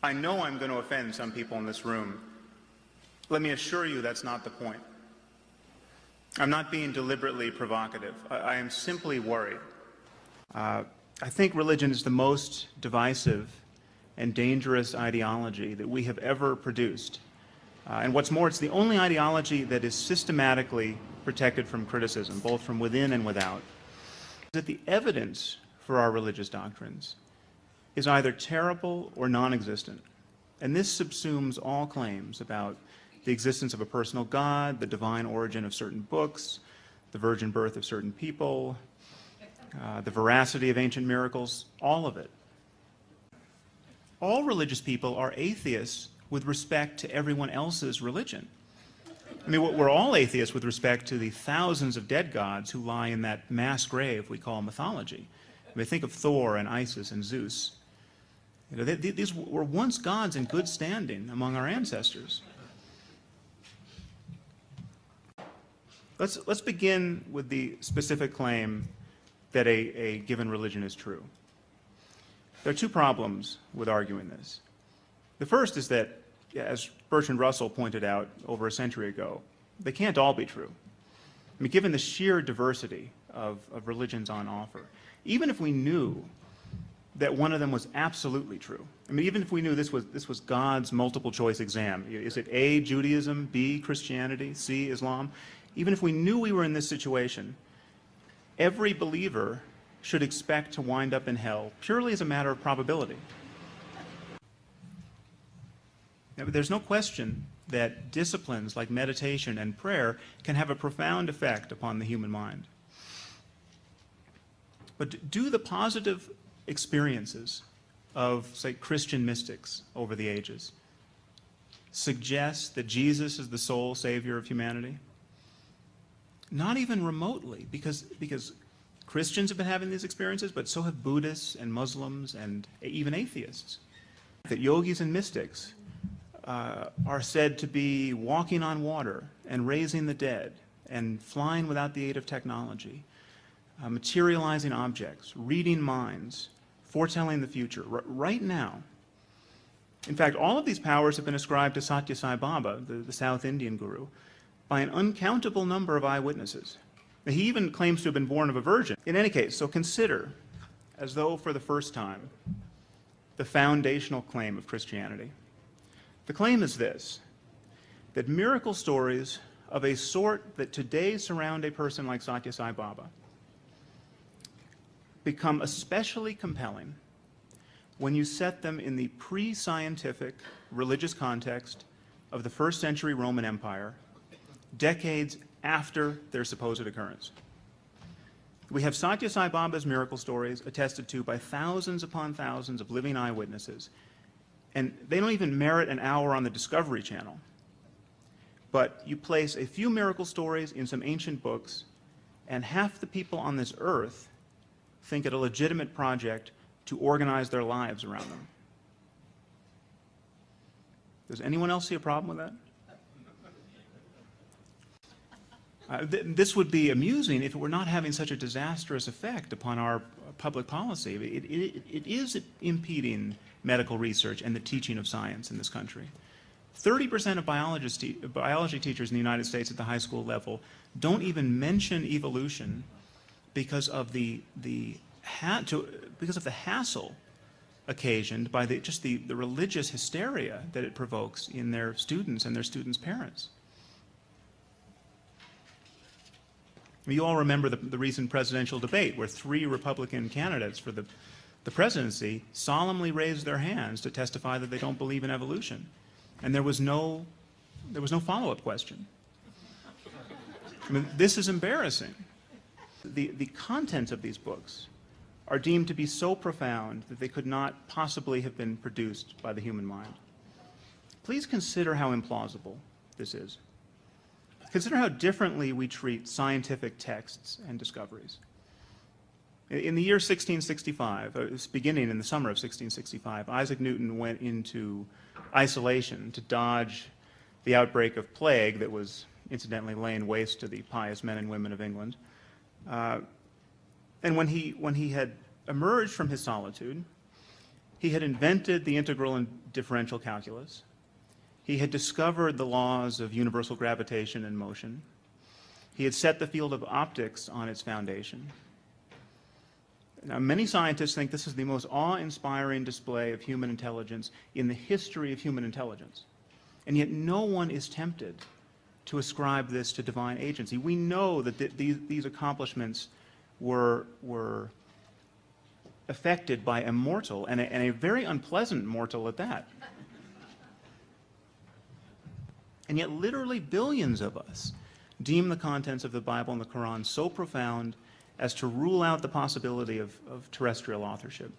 I know I'm going to offend some people in this room. Let me assure you that's not the point. I'm not being deliberately provocative. I am simply worried. I think religion is the most divisive and dangerous ideology that we have ever produced. And what's more, it's the only ideology that is systematically protected from criticism, both from within and without. That the evidence for our religious doctrines is either terrible or non-existent. And this subsumes all claims about the existence of a personal God, the divine origin of certain books, the virgin birth of certain people, the veracity of ancient miracles, all of it. All religious people are atheists with respect to everyone else's religion. I mean, we're all atheists with respect to the thousands of dead gods who lie in that mass grave we call mythology. I mean, think of Thor and Isis and Zeus. You know, these were once gods in good standing among our ancestors. Let's begin with the specific claim that a given religion is true. There are two problems with arguing this. The first is that, as Bertrand Russell pointed out over a century ago, they can't all be true. I mean, given the sheer diversity of religions on offer, even if we knew that one of them was absolutely true, I mean, even if we knew this was God's multiple choice exam, is it A, Judaism, B, Christianity, C, Islam? Even if we knew we were in this situation, every believer should expect to wind up in hell purely as a matter of probability. Now, there's no question that disciplines like meditation and prayer can have a profound effect upon the human mind. But do the positive experiences of, say, Christian mystics over the ages suggest that Jesus is the sole savior of humanity? Not even remotely, because Christians have been having these experiences, but so have Buddhists and Muslims and even atheists. That yogis and mystics are said to be walking on water and raising the dead and flying without the aid of technology, materializing objects, reading minds, foretelling the future, right now. In fact, all of these powers have been ascribed to Satya Sai Baba, the South Indian guru, by an uncountable number of eyewitnesses. He even claims to have been born of a virgin. In any case, so consider, as though for the first time, the foundational claim of Christianity. The claim is this, that miracle stories of a sort that today surround a person like Satya Sai Baba become especially compelling when you set them in the pre-scientific religious context of the first century Roman Empire, decades after their supposed occurrence. We have Satya Sai Baba's miracle stories attested to by thousands upon thousands of living eyewitnesses, and they don't even merit an hour on the Discovery Channel. But you place a few miracle stories in some ancient books, and half the people on this earth think it a legitimate project to organize their lives around them. Does anyone else see a problem with that? This would be amusing if it were not having such a disastrous effect upon our public policy. It is impeding medical research and the teaching of science in this country. 30% of biology teachers in the United States at the high school level don't even mention evolution because of the hassle occasioned by just the religious hysteria that it provokes in their students and their students' parents. You all remember the recent presidential debate where 3 Republican candidates for the presidency solemnly raised their hands to testify that they don't believe in evolution. And there was no follow-up question. I mean, this is embarrassing. The contents of these books are deemed to be so profound that they could not possibly have been produced by the human mind. Please consider how implausible this is. Consider how differently we treat scientific texts and discoveries. In the year 1665, beginning in the summer of 1665, Isaac Newton went into isolation to dodge the outbreak of plague that was incidentally laying waste to the pious men and women of England. And when he had emerged from his solitude, He had invented the integral and differential calculus. He had discovered the laws of universal gravitation and motion. He had set the field of optics on its foundation. Now, many scientists think this is the most awe-inspiring display of human intelligence in the history of human intelligence. And yet no one is tempted to ascribe this to divine agency. We know that these accomplishments were affected by a mortal, and a very unpleasant mortal at that. And yet literally billions of us deem the contents of the Bible and the Quran so profound as to rule out the possibility of terrestrial authorship.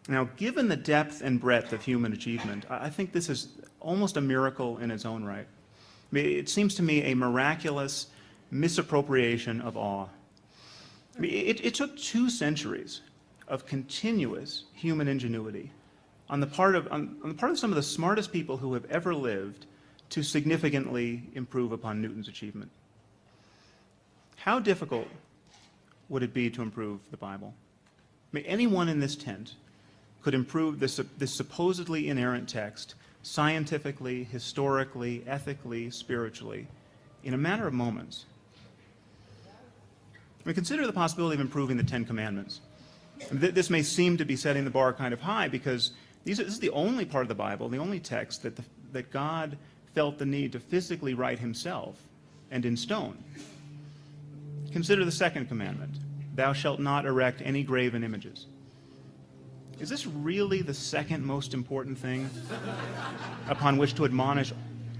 Now, given the depth and breadth of human achievement, I think this is almost a miracle in its own right. I mean, it seems to me a miraculous misappropriation of awe. I mean, it took 2 centuries of continuous human ingenuity on the part of some of the smartest people who have ever lived to significantly improve upon Newton's achievement. How difficult would it be to improve the Bible? I mean, anyone in this tent could improve this supposedly inerrant text scientifically, historically, ethically, spiritually, in a matter of moments. I mean, consider the possibility of improving the 10 Commandments. I mean, this may seem to be setting the bar kind of high because this is the only part of the Bible, the only text that God felt the need to physically write himself and in stone. Consider the 2nd commandment, thou shalt not erect any graven images. Is this really the second most important thing upon which to admonish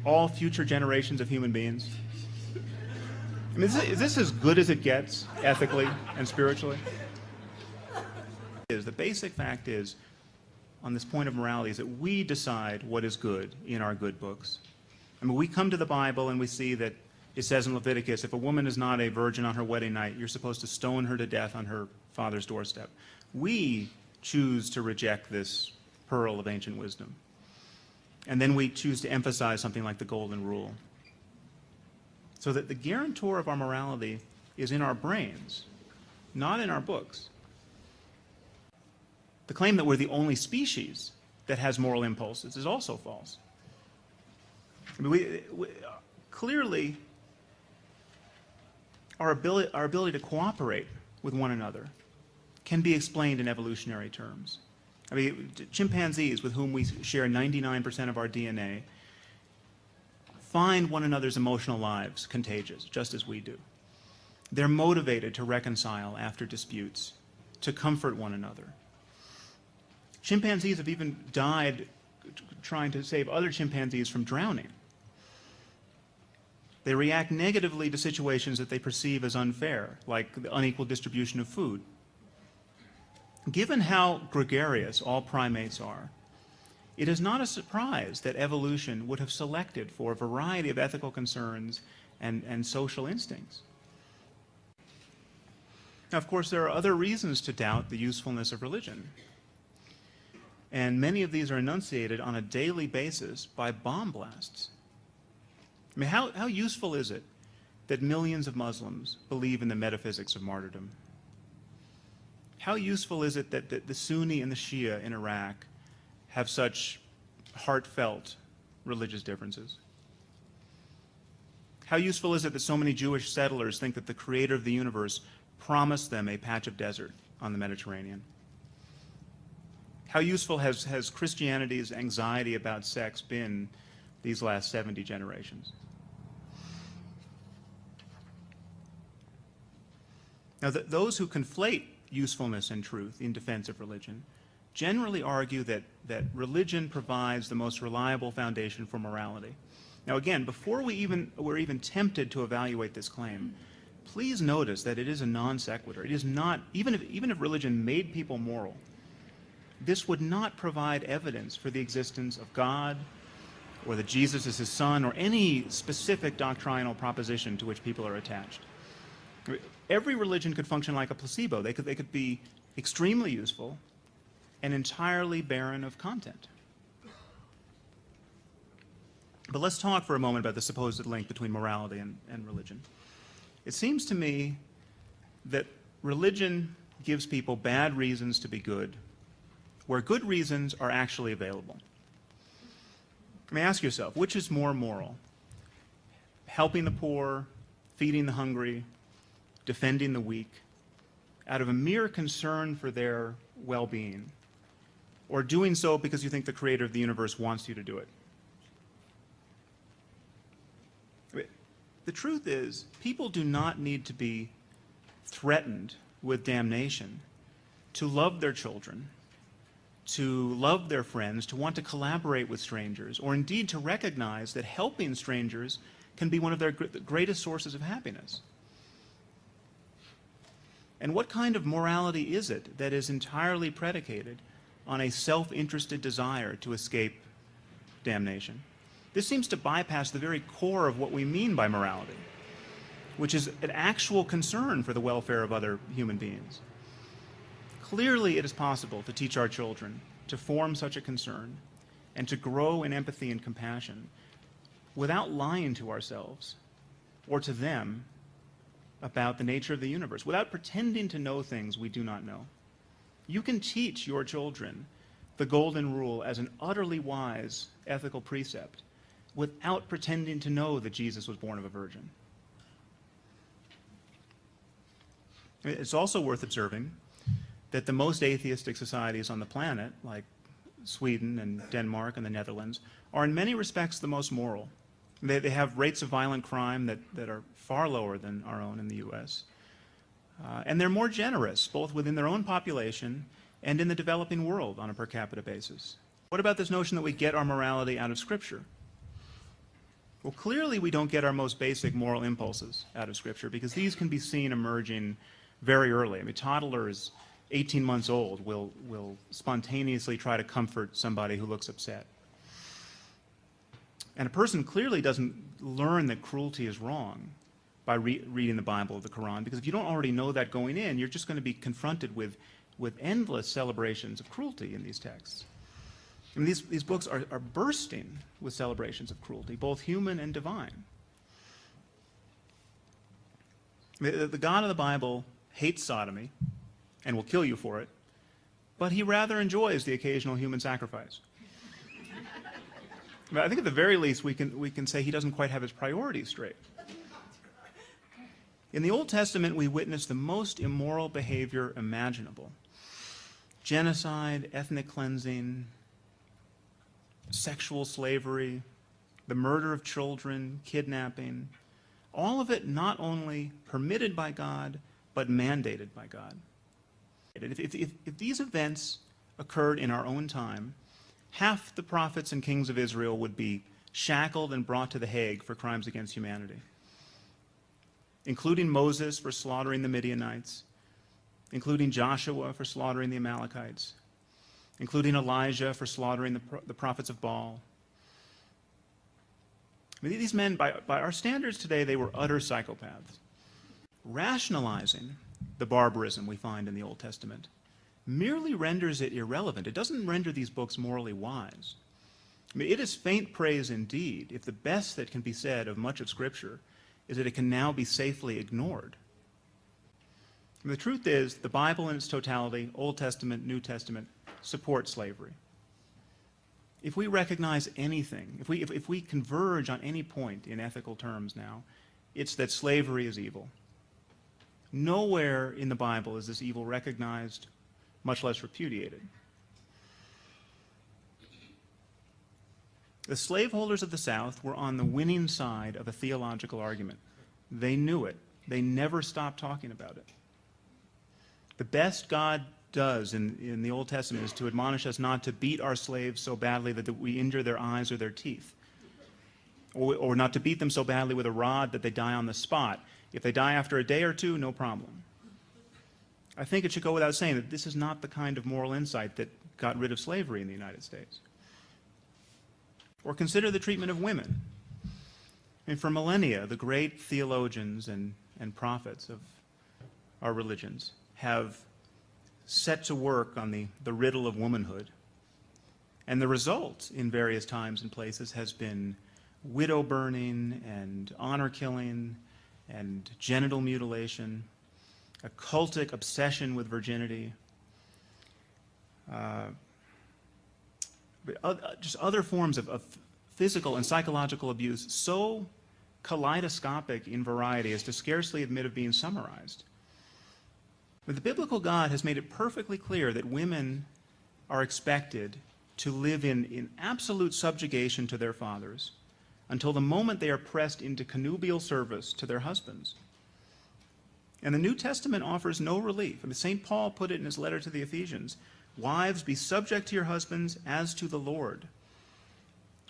all future generations of human beings? I mean, is this as good as it gets, ethically and spiritually? The basic fact is, on this point of morality, is that we decide what is good in our good books. I mean, we come to the Bible and we see that it says in Leviticus, if a woman is not a virgin on her wedding night, you're supposed to stone her to death on her father's doorstep. We choose to reject this pearl of ancient wisdom. And then we choose to emphasize something like the golden rule. So that the guarantor of our morality is in our brains, not in our books. The claim that we're the only species that has moral impulses is also false. I mean, clearly, our ability to cooperate with one another can be explained in evolutionary terms. I mean, chimpanzees, with whom we share 99% of our DNA, find one another's emotional lives contagious, just as we do. They're motivated to reconcile after disputes, to comfort one another. Chimpanzees have even died trying to save other chimpanzees from drowning. They react negatively to situations that they perceive as unfair, like the unequal distribution of food. Given how gregarious all primates are, it is not a surprise that evolution would have selected for a variety of ethical concerns and social instincts. Now, of course, there are other reasons to doubt the usefulness of religion. And many of these are enunciated on a daily basis by bomb blasts. I mean, how useful is it that millions of Muslims believe in the metaphysics of martyrdom? How useful is it that the Sunni and the Shia in Iraq have such heartfelt religious differences? How useful is it that so many Jewish settlers think that the creator of the universe promised them a patch of desert on the Mediterranean? How useful has Christianity's anxiety about sex been these last 70 generations? Now, those who conflate usefulness and truth in defense of religion generally argue that religion provides the most reliable foundation for morality. Now, again, before we're even tempted to evaluate this claim, please notice that it is a non sequitur. It is not, even if religion made people moral, this would not provide evidence for the existence of God or that Jesus is his son or any specific doctrinal proposition to which people are attached. Every religion could function like a placebo. They could be extremely useful and entirely barren of content. But let's talk for a moment about the supposed link between morality and religion. It seems to me that religion gives people bad reasons to be good, where good reasons are actually available. I mean, ask yourself, which is more moral? Helping the poor, feeding the hungry, defending the weak, out of a mere concern for their well-being, or doing so because you think the creator of the universe wants you to do it? The truth is, people do not need to be threatened with damnation to love their children, to love their friends, to want to collaborate with strangers, or indeed to recognize that helping strangers can be one of their greatest sources of happiness. And what kind of morality is it that is entirely predicated on a self-interested desire to escape damnation? This seems to bypass the very core of what we mean by morality, which is an actual concern for the welfare of other human beings. Clearly, it is possible to teach our children to form such a concern and to grow in empathy and compassion without lying to ourselves or to them about the nature of the universe, without pretending to know things we do not know. You can teach your children the golden rule as an utterly wise ethical precept without pretending to know that Jesus was born of a virgin. It's also worth observing that the most atheistic societies on the planet, like Sweden and Denmark and the Netherlands, are in many respects the most moral. They have rates of violent crime that are far lower than our own in the US. And they're more generous, both within their own population and in the developing world on a per capita basis. What about this notion that we get our morality out of Scripture? Well, clearly we don't get our most basic moral impulses out of Scripture, because these can be seen emerging very early. I mean, toddlers 18 months old will spontaneously try to comfort somebody who looks upset. And a person clearly doesn't learn that cruelty is wrong by reading the Bible or the Quran, because if you don't already know that going in, you're just going to be confronted with endless celebrations of cruelty in these texts. I mean, these books are bursting with celebrations of cruelty, both human and divine. I mean, the God of the Bible hates sodomy and will kill you for it, but he rather enjoys the occasional human sacrifice. I mean, I think at the very least we can say he doesn't quite have his priorities straight. In the Old Testament, we witness the most immoral behavior imaginable. Genocide, ethnic cleansing, sexual slavery, the murder of children, kidnapping, all of it not only permitted by God, but mandated by God. If these events occurred in our own time, half the prophets and kings of Israel would be shackled and brought to the Hague for crimes against humanity, including Moses for slaughtering the Midianites, including Joshua for slaughtering the Amalekites, including Elijah for slaughtering the prophets of Baal. I mean, these men, by our standards today, they were utter psychopaths. Rationalizing the barbarism we find in the Old Testament merely renders it irrelevant. It doesn't render these books morally wise. I mean, it is faint praise indeed if the best that can be said of much of Scripture is that it can now be safely ignored. I mean, the truth is, the Bible in its totality, Old Testament, New Testament, support slavery. If we recognize anything, if we converge on any point in ethical terms now, it's that slavery is evil. Nowhere in the Bible is this evil recognized, much less repudiated. The slaveholders of the South were on the winning side of a theological argument. They knew it. They never stopped talking about it. The best God does in the Old Testament is to admonish us not to beat our slaves so badly that we injure their eyes or their teeth, or not to beat them so badly with a rod that they die on the spot. If they die after a day or two, no problem. I think it should go without saying that this is not the kind of moral insight that got rid of slavery in the United States. Or consider the treatment of women. I mean, for millennia, the great theologians and prophets of our religions have set to work on the riddle of womanhood. And the result in various times and places has been widow burning and honor killing and genital mutilation. a cultic obsession with virginity, just other forms of physical and psychological abuse so kaleidoscopic in variety as to scarcely admit of being summarized. But the biblical God has made it perfectly clear that women are expected to live in absolute subjugation to their fathers until the moment they are pressed into connubial service to their husbands. And the New Testament offers no relief. I mean, St. Paul put it in his letter to the Ephesians, "Wives, be subject to your husbands as to the Lord.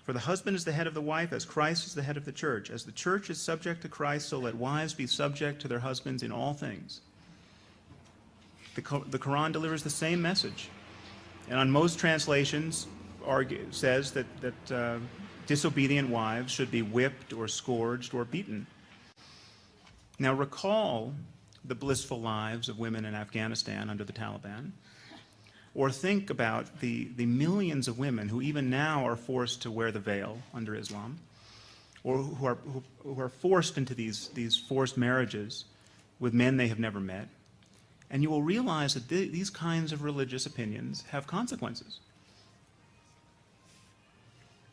For the husband is the head of the wife, as Christ is the head of the church. As the church is subject to Christ, so let wives be subject to their husbands in all things." The Quran delivers the same message. And on most translations, says that disobedient wives should be whipped or scourged or beaten. Now recall the blissful lives of women in Afghanistan under the Taliban, or think about the millions of women who even now are forced to wear the veil under Islam, or who are forced into these forced marriages with men they have never met. And you will realize that these kinds of religious opinions have consequences.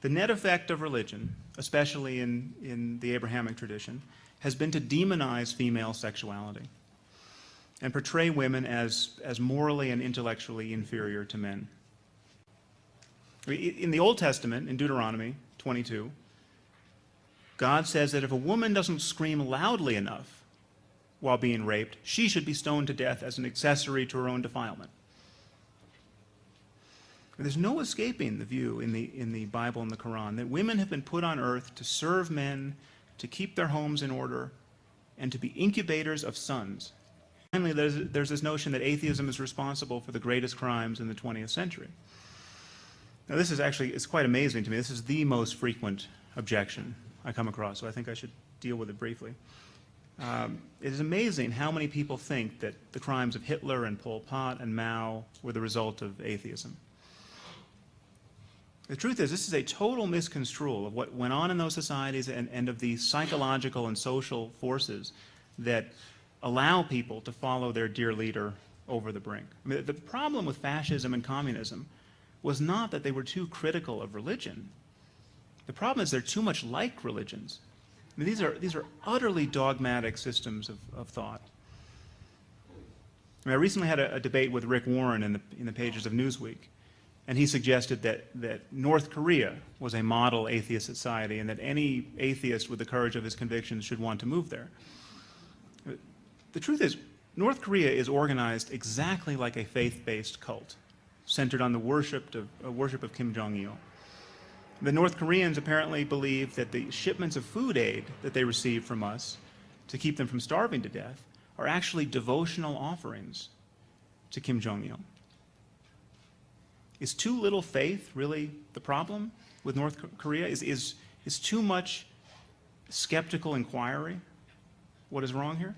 The net effect of religion, especially in the Abrahamic tradition, has been to demonize female sexuality and portray women as morally and intellectually inferior to men. In the Old Testament, in Deuteronomy 22, God says that if a woman doesn't scream loudly enough while being raped, she should be stoned to death as an accessory to her own defilement. There's no escaping the view in the Bible and the Quran that women have been put on earth to serve men, to keep their homes in order, and to be incubators of sons. Finally, there's this notion that atheism is responsible for the greatest crimes in the 20th century. Now this is actually, it's quite amazing to me. This is the most frequent objection I come across, so I think I should deal with it briefly. It is amazing how many people think that the crimes of Hitler and Pol Pot and Mao were the result of atheism. The truth is, this is a total misconstrual of what went on in those societies and of the psychological and social forces that allow people to follow their dear leader over the brink. I mean, the problem with fascism and communism was not that they were too critical of religion. The problem is they're too much like religions. I mean, these are utterly dogmatic systems of thought. I mean, I recently had a debate with Rick Warren in the pages of Newsweek, and he suggested that North Korea was a model atheist society and that any atheist with the courage of his convictions should want to move there. The truth is, North Korea is organized exactly like a faith-based cult, centered on the worship of Kim Jong-il. The North Koreans apparently believe that the shipments of food aid that they receive from us to keep them from starving to death are actually devotional offerings to Kim Jong-il. Is too little faith really the problem with North Korea? Is too much skeptical inquiry what is wrong here?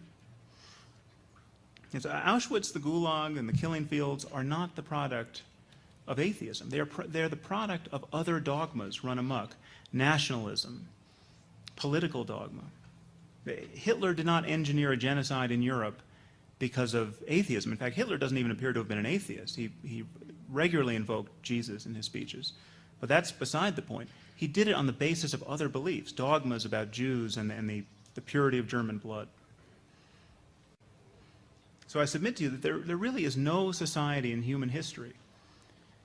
Auschwitz, the Gulag, and the killing fields are not the product of atheism. They're the product of other dogmas run amok. Nationalism, political dogma. Hitler did not engineer a genocide in Europe because of atheism. In fact, Hitler doesn't even appear to have been an atheist. He regularly invoked Jesus in his speeches. But that's beside the point. He did it on the basis of other beliefs, dogmas about Jews and the purity of German blood. So I submit to you that there really is no society in human history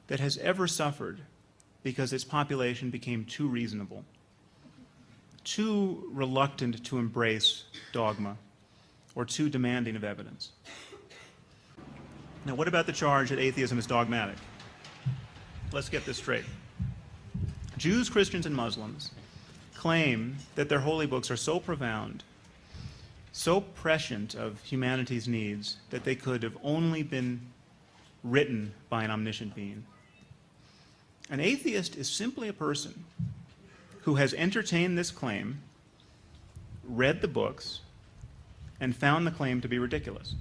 that has ever suffered because its population became too reasonable, too reluctant to embrace dogma, or too demanding of evidence. Now, what about the charge that atheism is dogmatic? Let's get this straight. Jews, Christians, and Muslims claim that their holy books are so profound, so prescient of humanity's needs, that they could have only been written by an omniscient being. An atheist is simply a person who has entertained this claim, read the books, and found the claim to be ridiculous.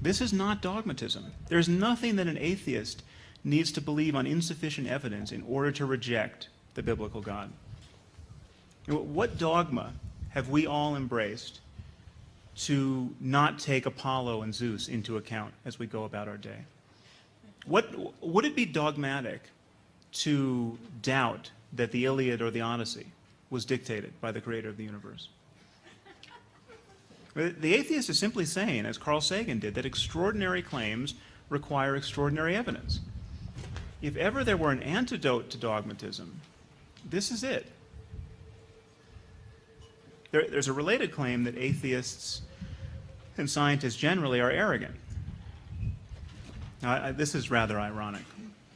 This is not dogmatism. There's nothing that an atheist needs to believe on insufficient evidence in order to reject the biblical God. What dogma have we all embraced to not take Apollo and Zeus into account as we go about our day? Would it be dogmatic to doubt that the Iliad or the Odyssey was dictated by the creator of the universe? The atheist is simply saying, as Carl Sagan did, that extraordinary claims require extraordinary evidence. If ever there were an antidote to dogmatism, this is it. There's a related claim that atheists and scientists generally are arrogant. Now, this is rather ironic.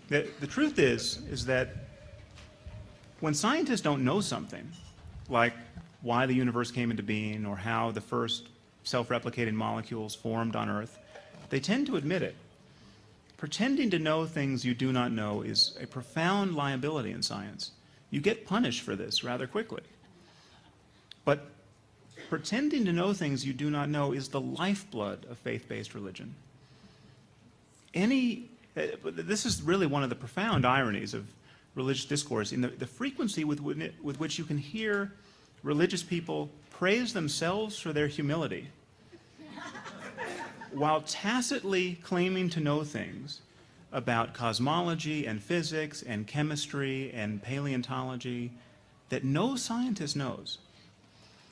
The truth is that when scientists don't know something, like why the universe came into being or how the first self-replicating molecules formed on Earth, they tend to admit it. Pretending to know things you do not know is a profound liability in science. You get punished for this rather quickly. But pretending to know things you do not know is the lifeblood of faith-based religion. This is really one of the profound ironies of religious discourse, in the frequency with which you can hear religious people praise themselves for their humility while tacitly claiming to know things about cosmology and physics and chemistry and paleontology that no scientist knows.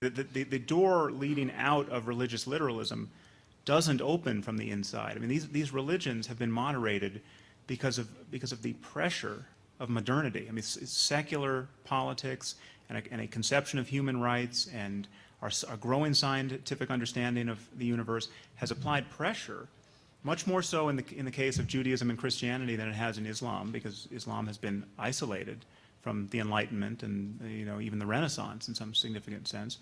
The door leading out of religious literalism doesn't open from the inside. I mean, these religions have been moderated because of the pressure of modernity. I mean, it's secular politics and a conception of human rights and our growing scientific understanding of the universe has applied pressure, much more so in the case of Judaism and Christianity than it has in Islam, because Islam has been isolated from the Enlightenment and even the Renaissance in some significant sense.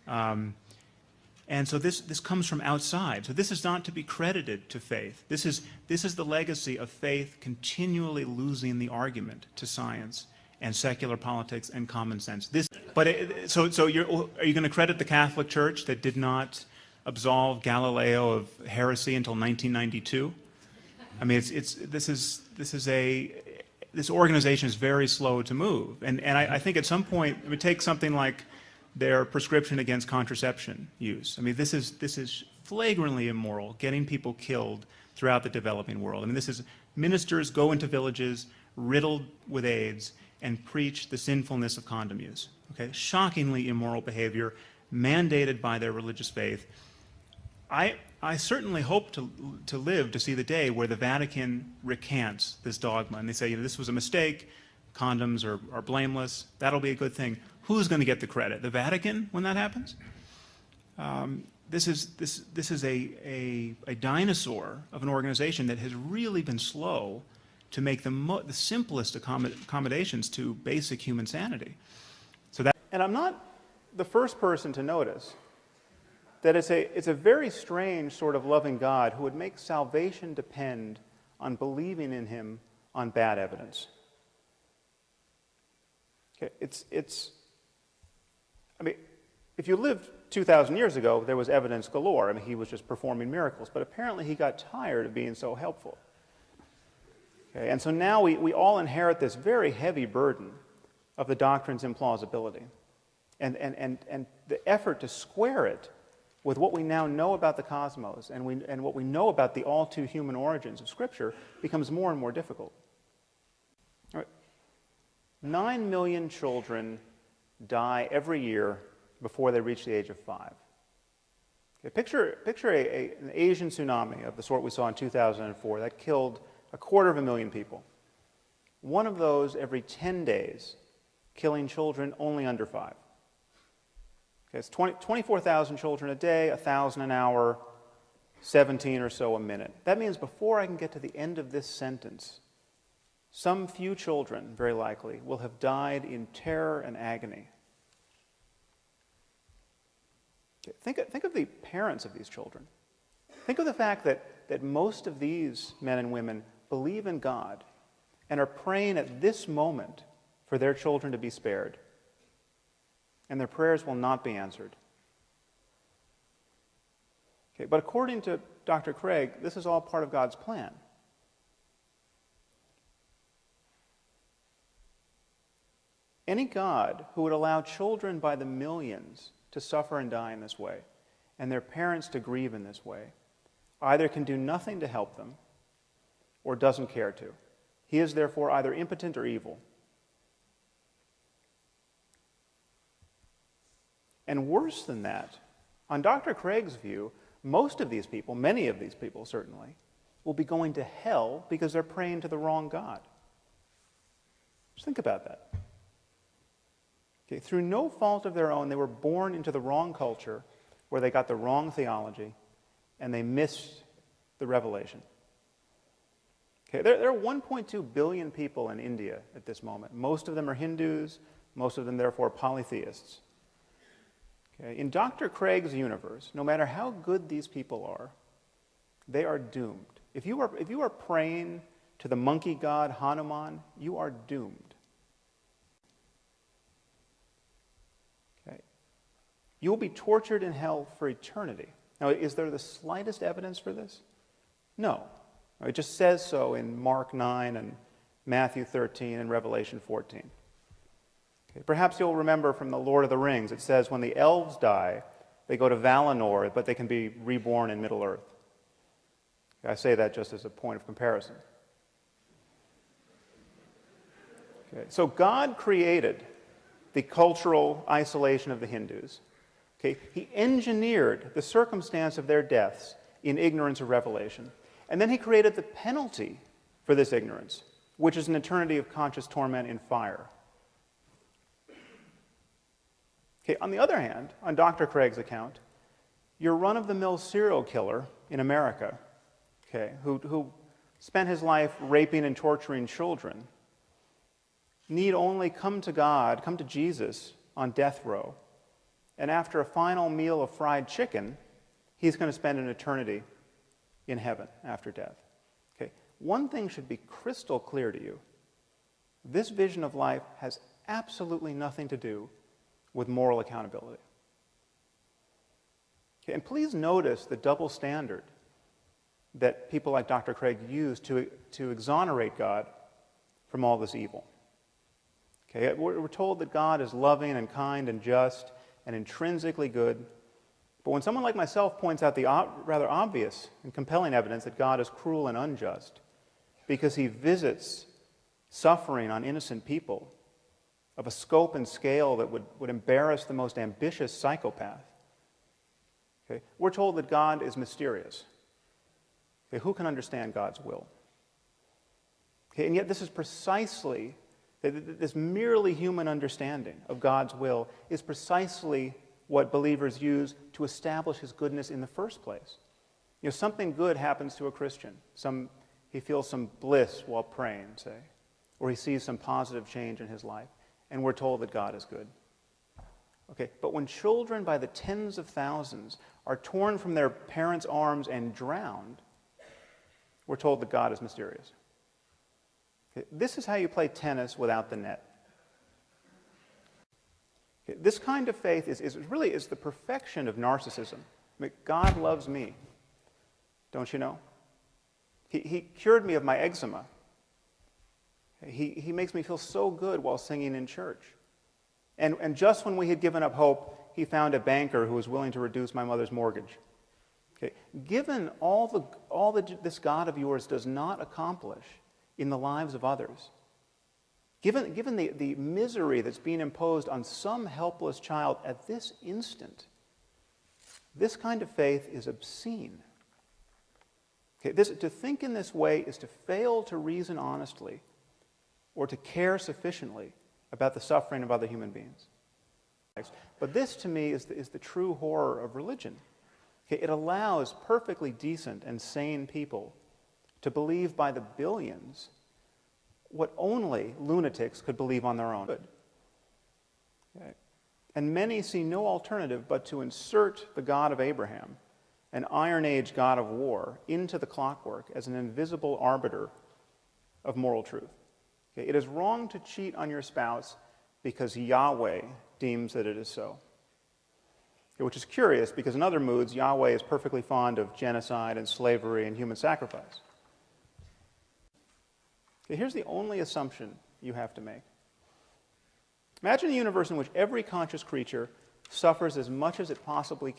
And so this comes from outside. So this is not to be credited to faith. This is the legacy of faith continually losing the argument to science and secular politics and common sense. So are you going to credit the Catholic Church that did not absolve Galileo of heresy until 1992? I mean, this organization is very slow to move, and I think at some point it would take something like their prescription against contraception use. I mean, this is flagrantly immoral, getting people killed throughout the developing world. I mean, this is ministers go into villages riddled with AIDS and preach the sinfulness of condom use. Okay, shockingly immoral behavior mandated by their religious faith. I certainly hope to live to see the day where the Vatican recants this dogma and they say, this was a mistake, condoms are blameless, that'll be a good thing. Who's going to get the credit? The Vatican when that happens? This is a dinosaur of an organization that has really been slow to make the simplest accommodations to basic human sanity. And I'm not the first person to notice that it's a very strange sort of loving God who would make salvation depend on believing in him on bad evidence. Okay, I mean, if you lived 2,000 years ago, there was evidence galore. I mean, he was just performing miracles. But apparently he got tired of being so helpful. Okay, and so now we all inherit this very heavy burden of the doctrine's implausibility. And the effort to square it with what we now know about the cosmos and what we know about the all-too-human origins of Scripture becomes more and more difficult. All right. 9 million children die every year before they reach the age of 5. Okay, picture an Asian tsunami of the sort we saw in 2004 that killed 250,000 people. One of those every 10 days, killing children only under 5. Okay, it's 24,000 children a day, 1,000 an hour, 17 or so a minute. That means before I can get to the end of this sentence, some few children, very likely, will have died in terror and agony. Okay, think of the parents of these children. Think of the fact that most of these men and women believe in God and are praying at this moment for their children to be spared. And their prayers will not be answered. Okay, but according to Dr. Craig, this is all part of God's plan. Any God who would allow children by the millions to suffer and die in this way, and their parents to grieve in this way either can do nothing to help them or doesn't care to. He is therefore either impotent or evil. And worse than that, on Dr. Craig's view, most of these people, many of these people certainly, will be going to hell because they're praying to the wrong God. Just think about that. Okay, through no fault of their own, they were born into the wrong culture where they got the wrong theology and they missed the revelation. Okay, there are 1.2 billion people in India at this moment. Most of them are Hindus, most of them therefore polytheists. Okay, in Dr. Craig's universe, no matter how good these people are, they are doomed. If you are praying to the monkey god Hanuman, you are doomed. Okay. You will be tortured in hell for eternity. Now, is there the slightest evidence for this? No. It just says so in Mark 9 and Matthew 13 and Revelation 14. Okay. Perhaps you'll remember from the Lord of the Rings, it says when the elves die, they go to Valinor, but they can be reborn in Middle-earth. I say that just as a point of comparison. Okay. So God created the cultural isolation of the Hindus. Okay. He engineered the circumstance of their deaths in ignorance of revelation. And then he created the penalty for this ignorance, which is an eternity of conscious torment in fire. Okay. On the other hand, on Dr. Craig's account, your run-of-the-mill serial killer in America, okay, who spent his life raping and torturing children, need only come to God, come to Jesus on death row, and after a final meal of fried chicken, he's going to spend an eternity in heaven after death. Okay. One thing should be crystal clear to you. This vision of life has absolutely nothing to do with moral accountability. Okay. And please notice the double standard that people like Dr. Craig use to exonerate God from all this evil. Okay, we're told that God is loving and kind and just and intrinsically good. But when someone like myself points out the rather obvious and compelling evidence that God is cruel and unjust because he visits suffering on innocent people of a scope and scale that would embarrass the most ambitious psychopath, okay, we're told that God is mysterious. Okay, who can understand God's will? Okay, and yet this is precisely, this merely human understanding of God's will is precisely what believers use to establish his goodness in the first place. You know, something good happens to a Christian. He feels some bliss while praying, say, or he sees some positive change in his life, and we're told that God is good. Okay, but when children by the tens of thousands are torn from their parents' arms and drowned, we're told that God is mysterious. Okay, this is how you play tennis without the net. Okay, this kind of faith is really the perfection of narcissism. I mean, God loves me, don't you know? He cured me of my eczema. He makes me feel so good while singing in church. And just when we had given up hope, he found a banker who was willing to reduce my mother's mortgage. Okay. Given all that this God of yours does not accomplish in the lives of others, given the misery that's being imposed on some helpless child at this instant, this kind of faith is obscene. Okay, to think in this way is to fail to reason honestly or to care sufficiently about the suffering of other human beings. But this, to me, is the true horror of religion. Okay, it allows perfectly decent and sane people to believe by the billions what only lunatics could believe on their own. Okay. And many see no alternative but to insert the God of Abraham, an Iron Age God of war, into the clockwork as an invisible arbiter of moral truth. Okay. It is wrong to cheat on your spouse because Yahweh deems that it is so. Okay, which is curious because in other moods, Yahweh is perfectly fond of genocide and slavery and human sacrifice. Okay, here's the only assumption you have to make. Imagine a universe in which every conscious creature suffers as much as it possibly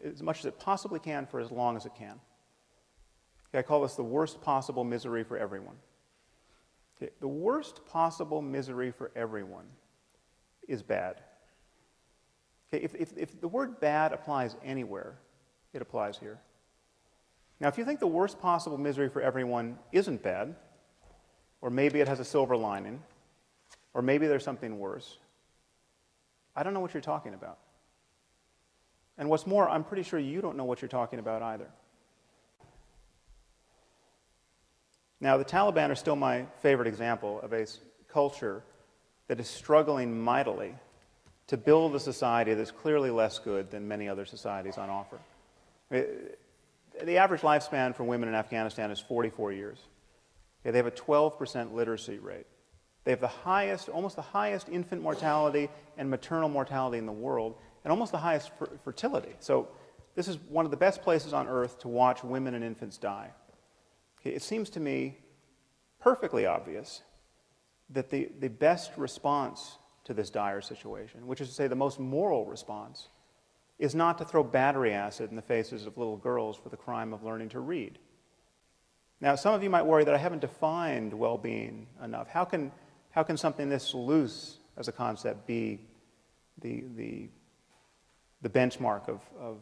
as much as it possibly can for as long as it can. Okay, I call this the worst possible misery for everyone. Okay, the worst possible misery for everyone is bad. Okay, if the word bad applies anywhere, it applies here. Now, if you think the worst possible misery for everyone isn't bad, or maybe it has a silver lining, or maybe there's something worse, I don't know what you're talking about. And what's more, I'm pretty sure you don't know what you're talking about either. Now, the Taliban are still my favorite example of a culture that is struggling mightily to build a society that's clearly less good than many other societies on offer. The average lifespan for women in Afghanistan is 44 years. Okay, they have a 12% literacy rate. They have the highest, almost the highest infant mortality and maternal mortality in the world, and almost the highest fertility. So this is one of the best places on earth to watch women and infants die. Okay, it seems to me perfectly obvious that the best response to this dire situation, which is to say the most moral response, is not to throw battery acid in the faces of little girls for the crime of learning to read. Now, some of you might worry that I haven't defined well-being enough. How can something this loose as a concept be the benchmark of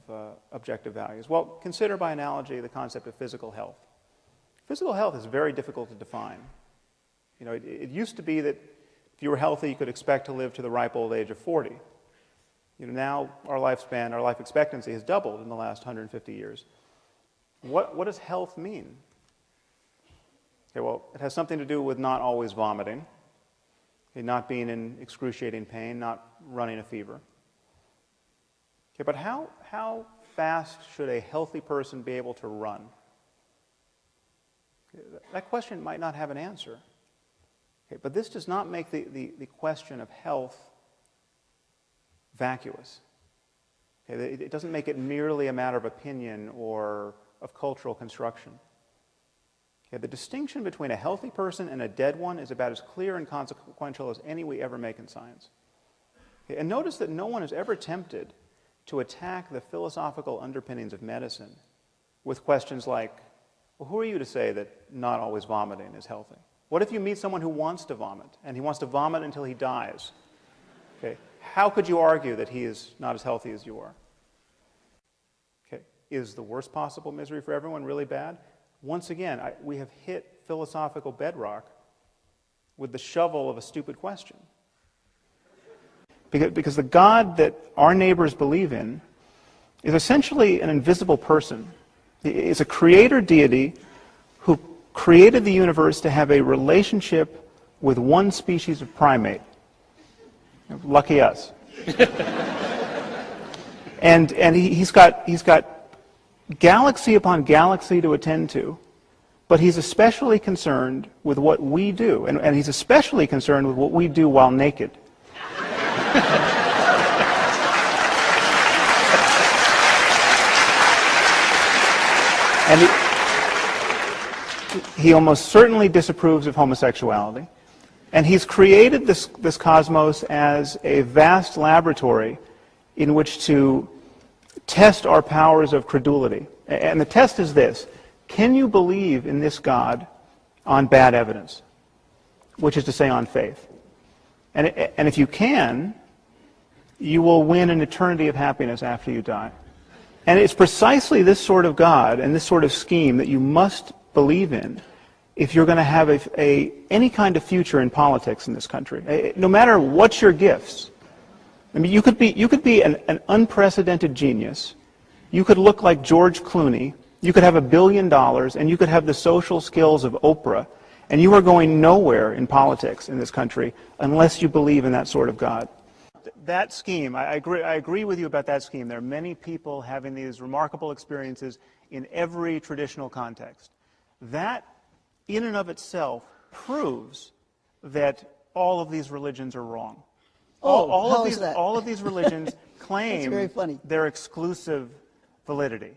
objective values? Well, consider by analogy the concept of physical health. Physical health is very difficult to define. You know, it used to be that if you were healthy, you could expect to live to the ripe old age of 40. You know, now our lifespan, our life expectancy has doubled in the last 150 years. What does health mean? Okay, well, it has something to do with not always vomiting, okay, not being in excruciating pain, not running a fever. Okay, but how fast should a healthy person be able to run? Okay, that question might not have an answer. Okay, but this does not make the question of health vacuous. Okay, it doesn't make it merely a matter of opinion or of cultural construction. Okay, the distinction between a healthy person and a dead one is about as clear and consequential as any we ever make in science. Okay, and notice that no one is ever tempted to attack the philosophical underpinnings of medicine with questions like, well, who are you to say that not always vomiting is healthy? What if you meet someone who wants to vomit, and he wants to vomit until he dies? Okay, how could you argue that he is not as healthy as you are? Okay, is the worst possible misery for everyone really bad? Once again, we have hit philosophical bedrock with the shovel of a stupid question. Because the God that our neighbors believe in is essentially an invisible person. He is a creator deity who created the universe to have a relationship with one species of primate. Lucky us. and he's got galaxy upon galaxy to attend to, but he's especially concerned with what we do, and he's especially concerned with what we do while naked. And he almost certainly disapproves of homosexuality. And he's created this cosmos as a vast laboratory in which to test our powers of credulity. And the test is this: can you believe in this God on bad evidence? Which is to say, on faith. And if you can, you will win an eternity of happiness after you die. And it's precisely this sort of God and this sort of scheme that you must believe in if you're going to have any kind of future in politics in this country. No matter what your gifts. I mean, you could be an unprecedented genius. You could look like George Clooney. You could have $1 billion, and you could have the social skills of Oprah, and you are going nowhere in politics in this country unless you believe in that sort of God. That scheme, I agree with you about that scheme. There are many people having these remarkable experiences in every traditional context. That, in and of itself, proves that all of these religions are wrong. All of these religions claim their exclusive validity.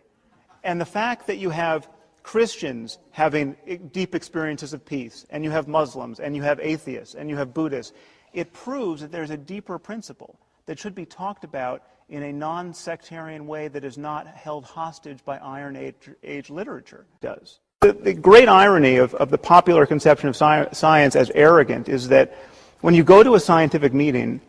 And the fact that you have Christians having deep experiences of peace, and you have Muslims, and you have atheists, and you have Buddhists, it proves that there's a deeper principle that should be talked about in a non-sectarian way that is not held hostage by Iron Age literature does. The great irony of the popular conception of science as arrogant is that when you go to a scientific meeting,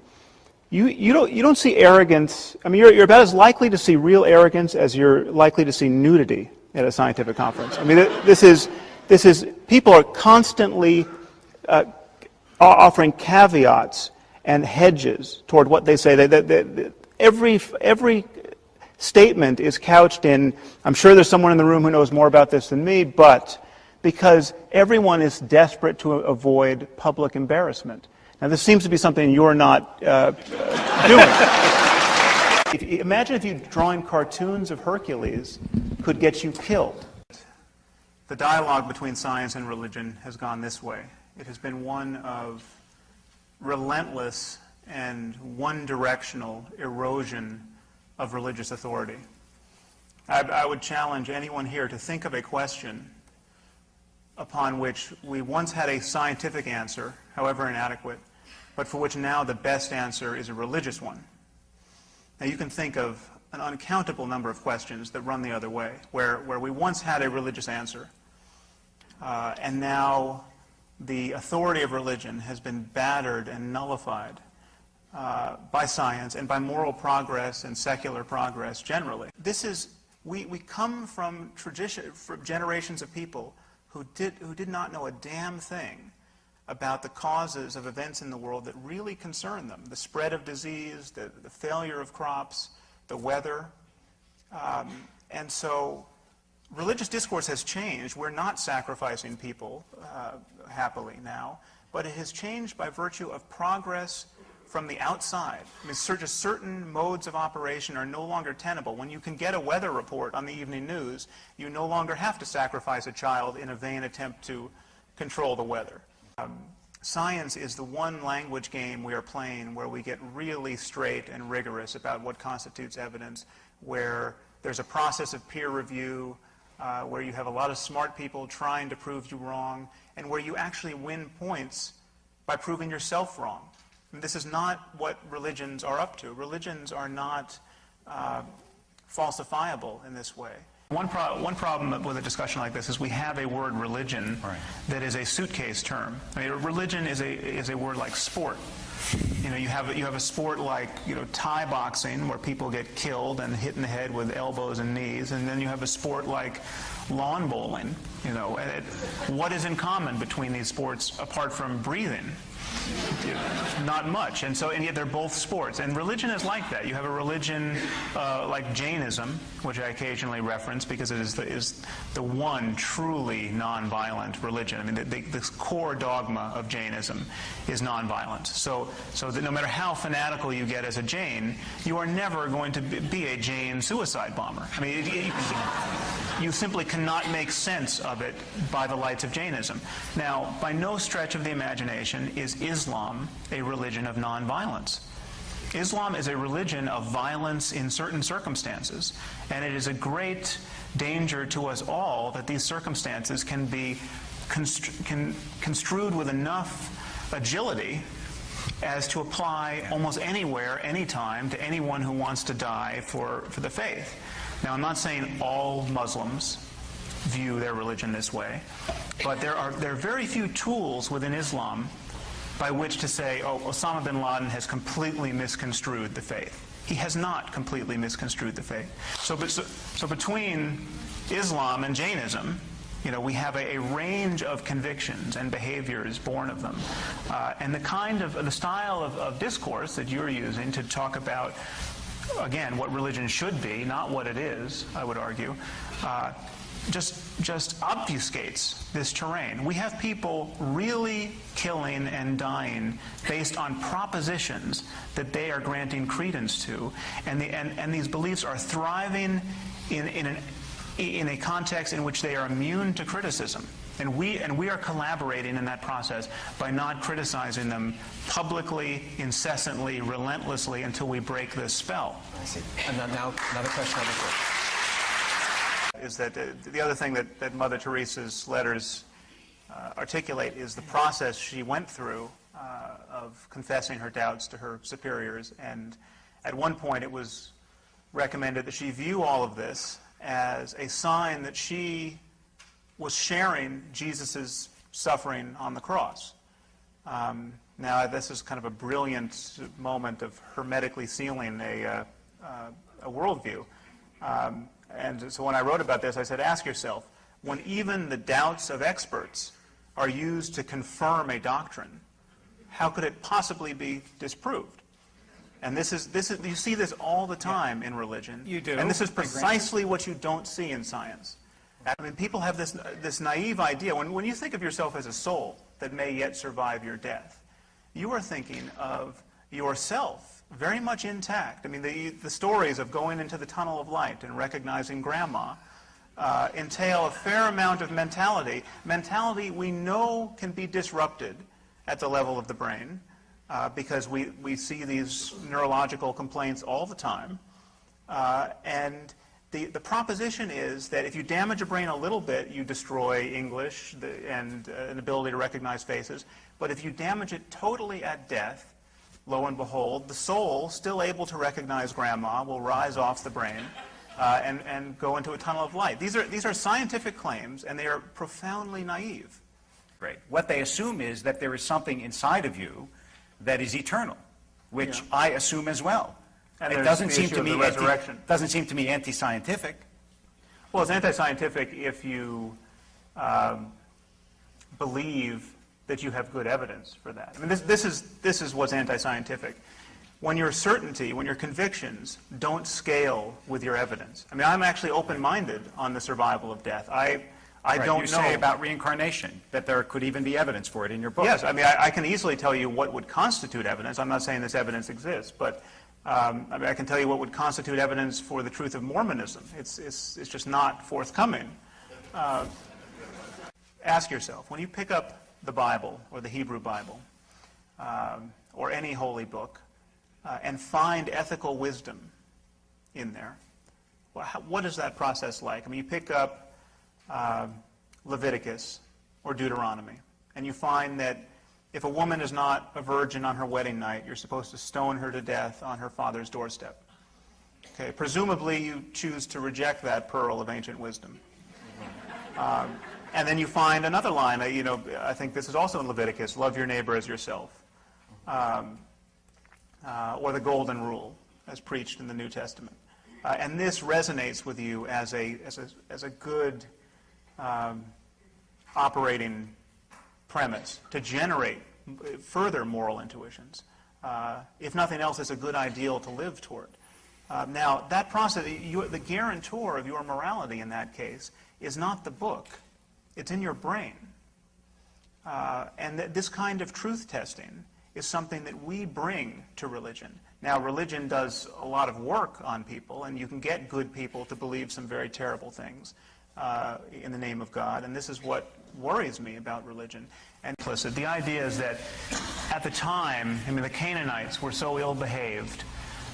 you don't see arrogance. I mean, you're about as likely to see real arrogance as you're likely to see nudity at a scientific conference. I mean, this is people are constantly offering caveats and hedges toward what they say. Every statement is couched in, I'm sure there's someone in the room who knows more about this than me, but because everyone is desperate to avoid public embarrassment. Now, this seems to be something you're not doing. Imagine if you drawing cartoons of Hercules could get you killed. The dialogue between science and religion has gone this way. It has been one of relentless and one-directional erosion of religious authority. I would challenge anyone here to think of a question upon which we once had a scientific answer, however inadequate, but for which now the best answer is a religious one. Now you can think of an uncountable number of questions that run the other way, where we once had a religious answer, and now the authority of religion has been battered and nullified by science and by moral progress and secular progress generally. We come from generations of people who did not know a damn thing about the causes of events in the world that really concern them: the spread of disease, the failure of crops, the weather. And so religious discourse has changed. We're not sacrificing people happily now, but it has changed by virtue of progress from the outside. I mean, just certain modes of operation are no longer tenable. When you can get a weather report on the evening news, you no longer have to sacrifice a child in a vain attempt to control the weather. Science is the one language game we are playing where we get really straight and rigorous about what constitutes evidence, where there's a process of peer review, where you have a lot of smart people trying to prove you wrong, and where you actually win points by proving yourself wrong. And this is not what religions are up to. Religions are not falsifiable in this way. One problem with a discussion like this is we have a word religion that is a suitcase term. I mean, religion is a word like sport. You know, you have a sport like, you know, Thai boxing, where people get killed and hit in the head with elbows and knees, and then you have a sport like lawn bowling. You know, what is in common between these sports apart from breathing? Not much, and yet they're both sports. And religion is like that. You have a religion like Jainism, which I occasionally reference because it is the one truly nonviolent religion. I mean, the core dogma of Jainism is nonviolence. So that no matter how fanatical you get as a Jain, you are never going to be a Jain suicide bomber. I mean, you simply cannot make sense of it by the lights of Jainism. Now, by no stretch of the imagination is Islam a religion of nonviolence. Islam is a religion of violence in certain circumstances, and it is a great danger to us all that these circumstances can be construed with enough agility as to apply almost anywhere, anytime, to anyone who wants to die for the faith. Now, I'm not saying all Muslims view their religion this way, but there are very few tools within Islam by which to say, oh, Osama bin Laden has completely misconstrued the faith. He has not completely misconstrued the faith. So between Islam and Jainism, you know, we have a range of convictions and behaviors born of them. And the style of discourse that you're using to talk about, again, what religion should be, not what it is, I would argue, just obfuscates this terrain. We have people really killing and dying based on propositions that they are granting credence to, and these beliefs are thriving in a context in which they are immune to criticism. And we are collaborating in that process by not criticizing them publicly, incessantly, relentlessly until we break this spell. I see. And now another question over here. Is that the other thing that Mother Teresa's letters articulate is the process she went through of confessing her doubts to her superiors and At one point, it was recommended that she view all of this as a sign that she was sharing Jesus' suffering on the cross. Now, this is kind of a brilliant moment of hermetically sealing a worldview. And so when I wrote about this, I said, ask yourself, when even the doubts of experts are used to confirm a doctrine, how could it possibly be disproved? And this is you see this all the time in religion. You do. And this is precisely what you don't see in science. I mean, people have this naive idea. When you think of yourself as a soul that may yet survive your death, you are thinking of yourself very much intact. I mean, the stories of going into the tunnel of light and recognizing grandma entail a fair amount of mentality. Mentality we know can be disrupted at the level of the brain because we see these neurological complaints all the time. And the proposition is that if you damage a brain a little bit, you destroy English and an ability to recognize faces. But if you damage it totally at death, lo and behold, the soul, still able to recognize grandma, will rise off the brain and go into a tunnel of light. These are scientific claims, and they are profoundly naive. Great. What they assume is that there is something inside of you that is eternal, which I assume as well. And it doesn't seem to me doesn't seem to me anti-scientific. Well, it's anti-scientific if you believe that you have good evidence for that. I mean, this is what's anti-scientific. When your certainty, when your convictions don't scale with your evidence. I mean, I'm actually open-minded on the survival of death. I don't know. You say about reincarnation, that there could even be evidence for it in your book. Yes, I mean, I can easily tell you what would constitute evidence. I'm not saying this evidence exists, but I mean, I can tell you what would constitute evidence for the truth of Mormonism. It's just not forthcoming. Ask yourself, when you pick up the Bible or the Hebrew Bible or any holy book and find ethical wisdom in there, what is that process like? I mean, you pick up Leviticus or Deuteronomy, and you find that if a woman is not a virgin on her wedding night, you're supposed to stone her to death on her father's doorstep. Okay, presumably you choose to reject that pearl of ancient wisdom. And then you find another line, I think this is also in Leviticus, love your neighbor as yourself. Or the golden rule, as preached in the New Testament. And this resonates with you as a good operating premise to generate further moral intuitions. If nothing else, it's a good ideal to live toward. Now, that process, the guarantor of your morality in that case is not the book. It's in your brain. And this kind of truth testing is something that we bring to religion. Now, religion does a lot of work on people, and you can get good people to believe some very terrible things in the name of God, and this is what worries me about religion. And the idea is that at the time, I mean, the Canaanites were so ill-behaved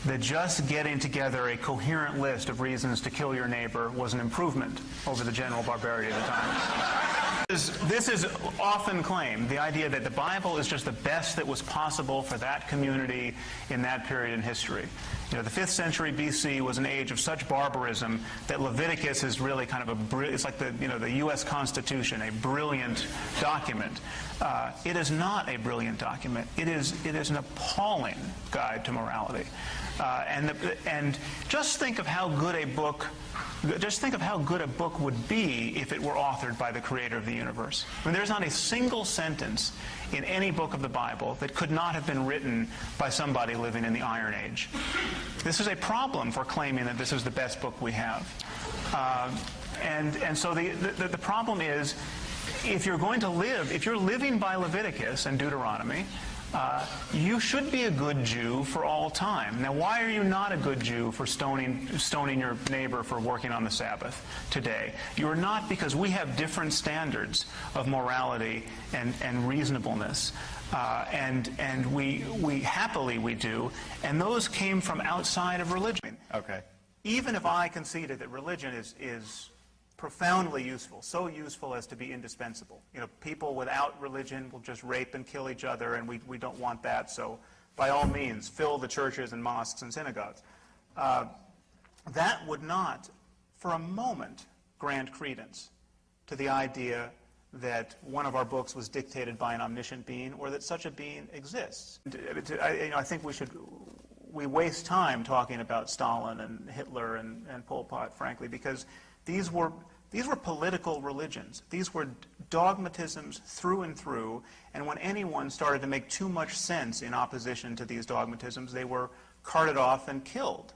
that just getting together a coherent list of reasons to kill your neighbor was an improvement over the general barbarity of the time. This is often claimed, the idea that the Bible is just the best that was possible for that community in that period in history. The 5th century BC was an age of such barbarism that Leviticus is really kind of it's like the U.S. Constitution, a brilliant document. It is not a brilliant document. It is an appalling guide to morality. And just think of how good a book would be if it were authored by the creator of the universe. I mean, there's not a single sentence in any book of the Bible that could not have been written by somebody living in the Iron Age. This is a problem for claiming that this is the best book we have. And so the problem is, if you're living by Leviticus and Deuteronomy, you should be a good Jew for all time. Now, why are you not a good Jew for stoning your neighbor for working on the Sabbath today? You are not, because we have different standards of morality and reasonableness. And we happily do. And those came from outside of religion. Okay. Even if I conceded that religion is profoundly useful, so useful as to be indispensable. People without religion will just rape and kill each other, and we don't want that, so by all means, fill the churches and mosques and synagogues. That would not, for a moment, grant credence to the idea that one of our books was dictated by an omniscient being, or that such a being exists. I think we waste time talking about Stalin and Hitler and Pol Pot, frankly, because these were political religions. These were dogmatisms through and through, and when anyone started to make too much sense in opposition to these dogmatisms, they were carted off and killed.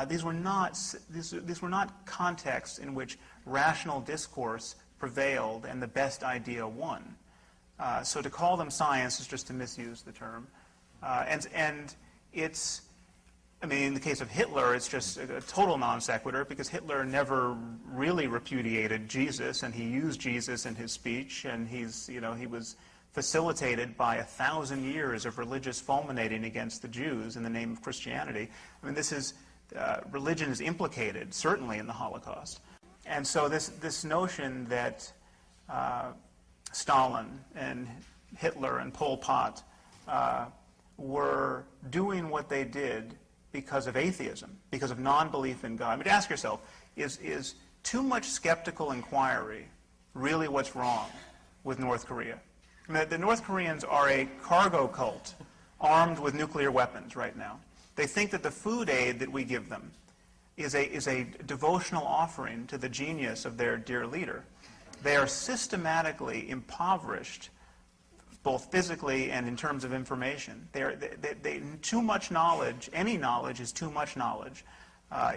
These were not contexts in which rational discourse prevailed and the best idea won. So to call them science is just to misuse the term. And it's, I mean, in the case of Hitler, it's just a total non sequitur, because Hitler never really repudiated Jesus, and he used Jesus in his speech, and he was facilitated by 1,000 years of religious fulminating against the Jews in the name of Christianity. I mean, religion is implicated, certainly, in the Holocaust. And so this notion that Stalin and Hitler and Pol Pot were doing what they did because of atheism, because of non-belief in God. I mean, ask yourself, is too much skeptical inquiry really what's wrong with North Korea? I mean, the North Koreans are a cargo cult armed with nuclear weapons right now. They think that the food aid that we give them is a devotional offering to the genius of their dear leader. They are systematically impoverished, both physically and in terms of information. Too much knowledge, any knowledge is too much knowledge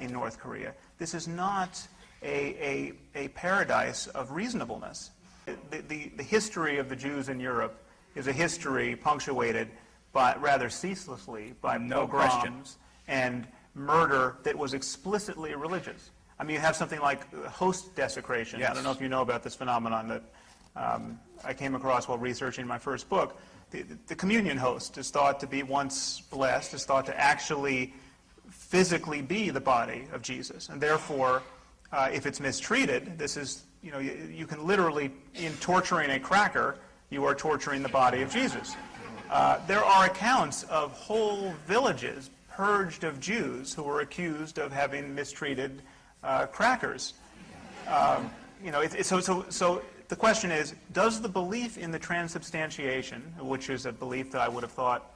in North Korea. This is not a paradise of reasonableness. The history of the Jews in Europe is a history punctuated by, rather ceaselessly, by pogroms and murder that was explicitly religious. I mean, you have something like host desecration. Yes. I don't know if you know about this phenomenon that I came across while researching my first book. The communion host is thought to be, once blessed, is thought to actually physically be the body of Jesus. And therefore, if it's mistreated, this is, you can literally, in torturing a cracker, you are torturing the body of Jesus. There are accounts of whole villages purged of Jews who were accused of having mistreated crackers. So the question is, does the belief in the transubstantiation, which is a belief that I would have thought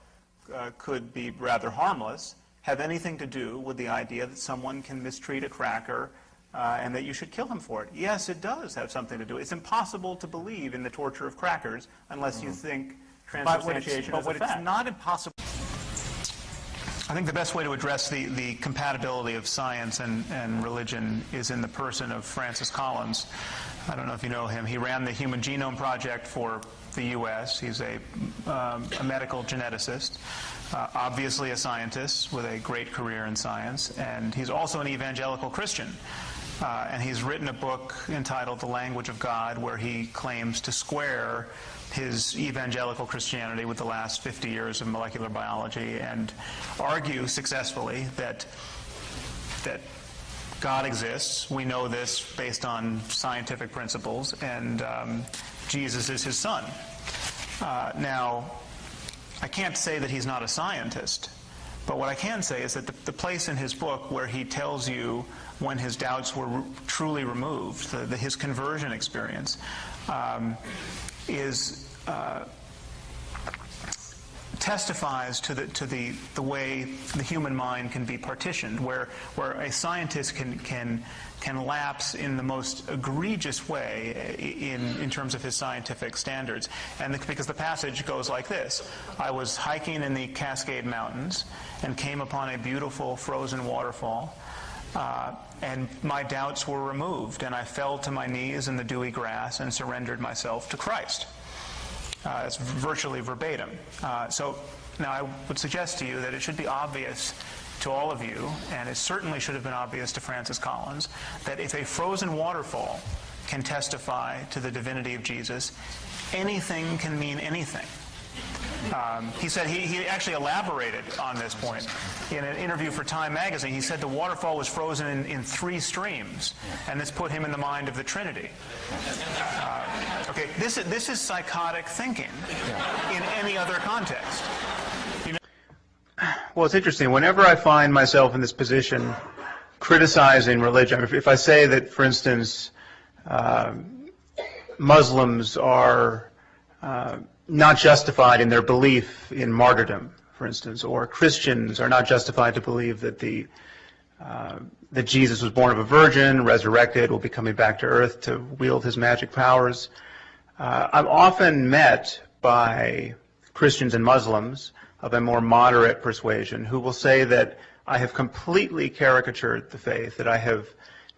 could be rather harmless, have anything to do with the idea that someone can mistreat a cracker and that you should kill him for it? Yes, it does have something to do. It's impossible to believe in the torture of crackers unless you think transubstantiation is a fact. It's not impossible. I think the best way to address the compatibility of science and religion is in the person of Francis Collins. I don't know if you know him. He ran the Human Genome Project for the U.S. He's a medical geneticist, obviously a scientist with a great career in science, and he's also an evangelical Christian. And he's written a book entitled The Language of God, where he claims to square his evangelical Christianity with the last 50 years of molecular biology and argue successfully that God exists. We know this based on scientific principles, and Jesus is his son. Now, I can't say that he's not a scientist, but what I can say is that the place in his book where he tells you when his doubts were truly removed, his conversion experience, testifies to the way the human mind can be partitioned, where a scientist can lapse in the most egregious way in terms of his scientific standards. And because the passage goes like this: I was hiking in the Cascade Mountains and came upon a beautiful frozen waterfall, and my doubts were removed, and I fell to my knees in the dewy grass and surrendered myself to Christ. It's virtually verbatim. So now I would suggest to you that it should be obvious to all of you, and it certainly should have been obvious to Francis Collins, that if a frozen waterfall can testify to the divinity of Jesus, anything can mean anything. He said he actually elaborated on this point in an interview for Time magazine. He said the waterfall was frozen in 3 streams, and this put him in the mind of the Trinity. Okay, this is psychotic thinking in any other context. Well, it's interesting. Whenever I find myself in this position criticizing religion, if I say that, for instance, Muslims are not justified in their belief in martyrdom, for instance, or Christians are not justified to believe that that Jesus was born of a virgin, resurrected, will be coming back to earth to wield his magic powers. I'm often met by Christians and Muslims of a more moderate persuasion who will say that I have completely caricatured the faith, that I have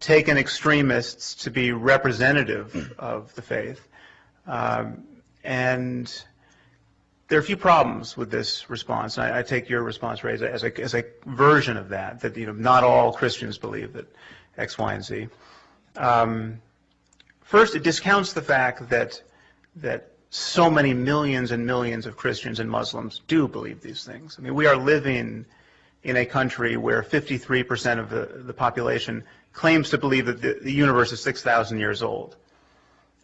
taken extremists to be representative of the faith. And there are a few problems with this response. I take your response, Ray, as a version of that, that not all Christians believe that X, Y, and Z. First, it discounts the fact that so many millions and millions of Christians and Muslims do believe these things. I mean, we are living in a country where 53% of the population claims to believe that the universe is 6,000 years old,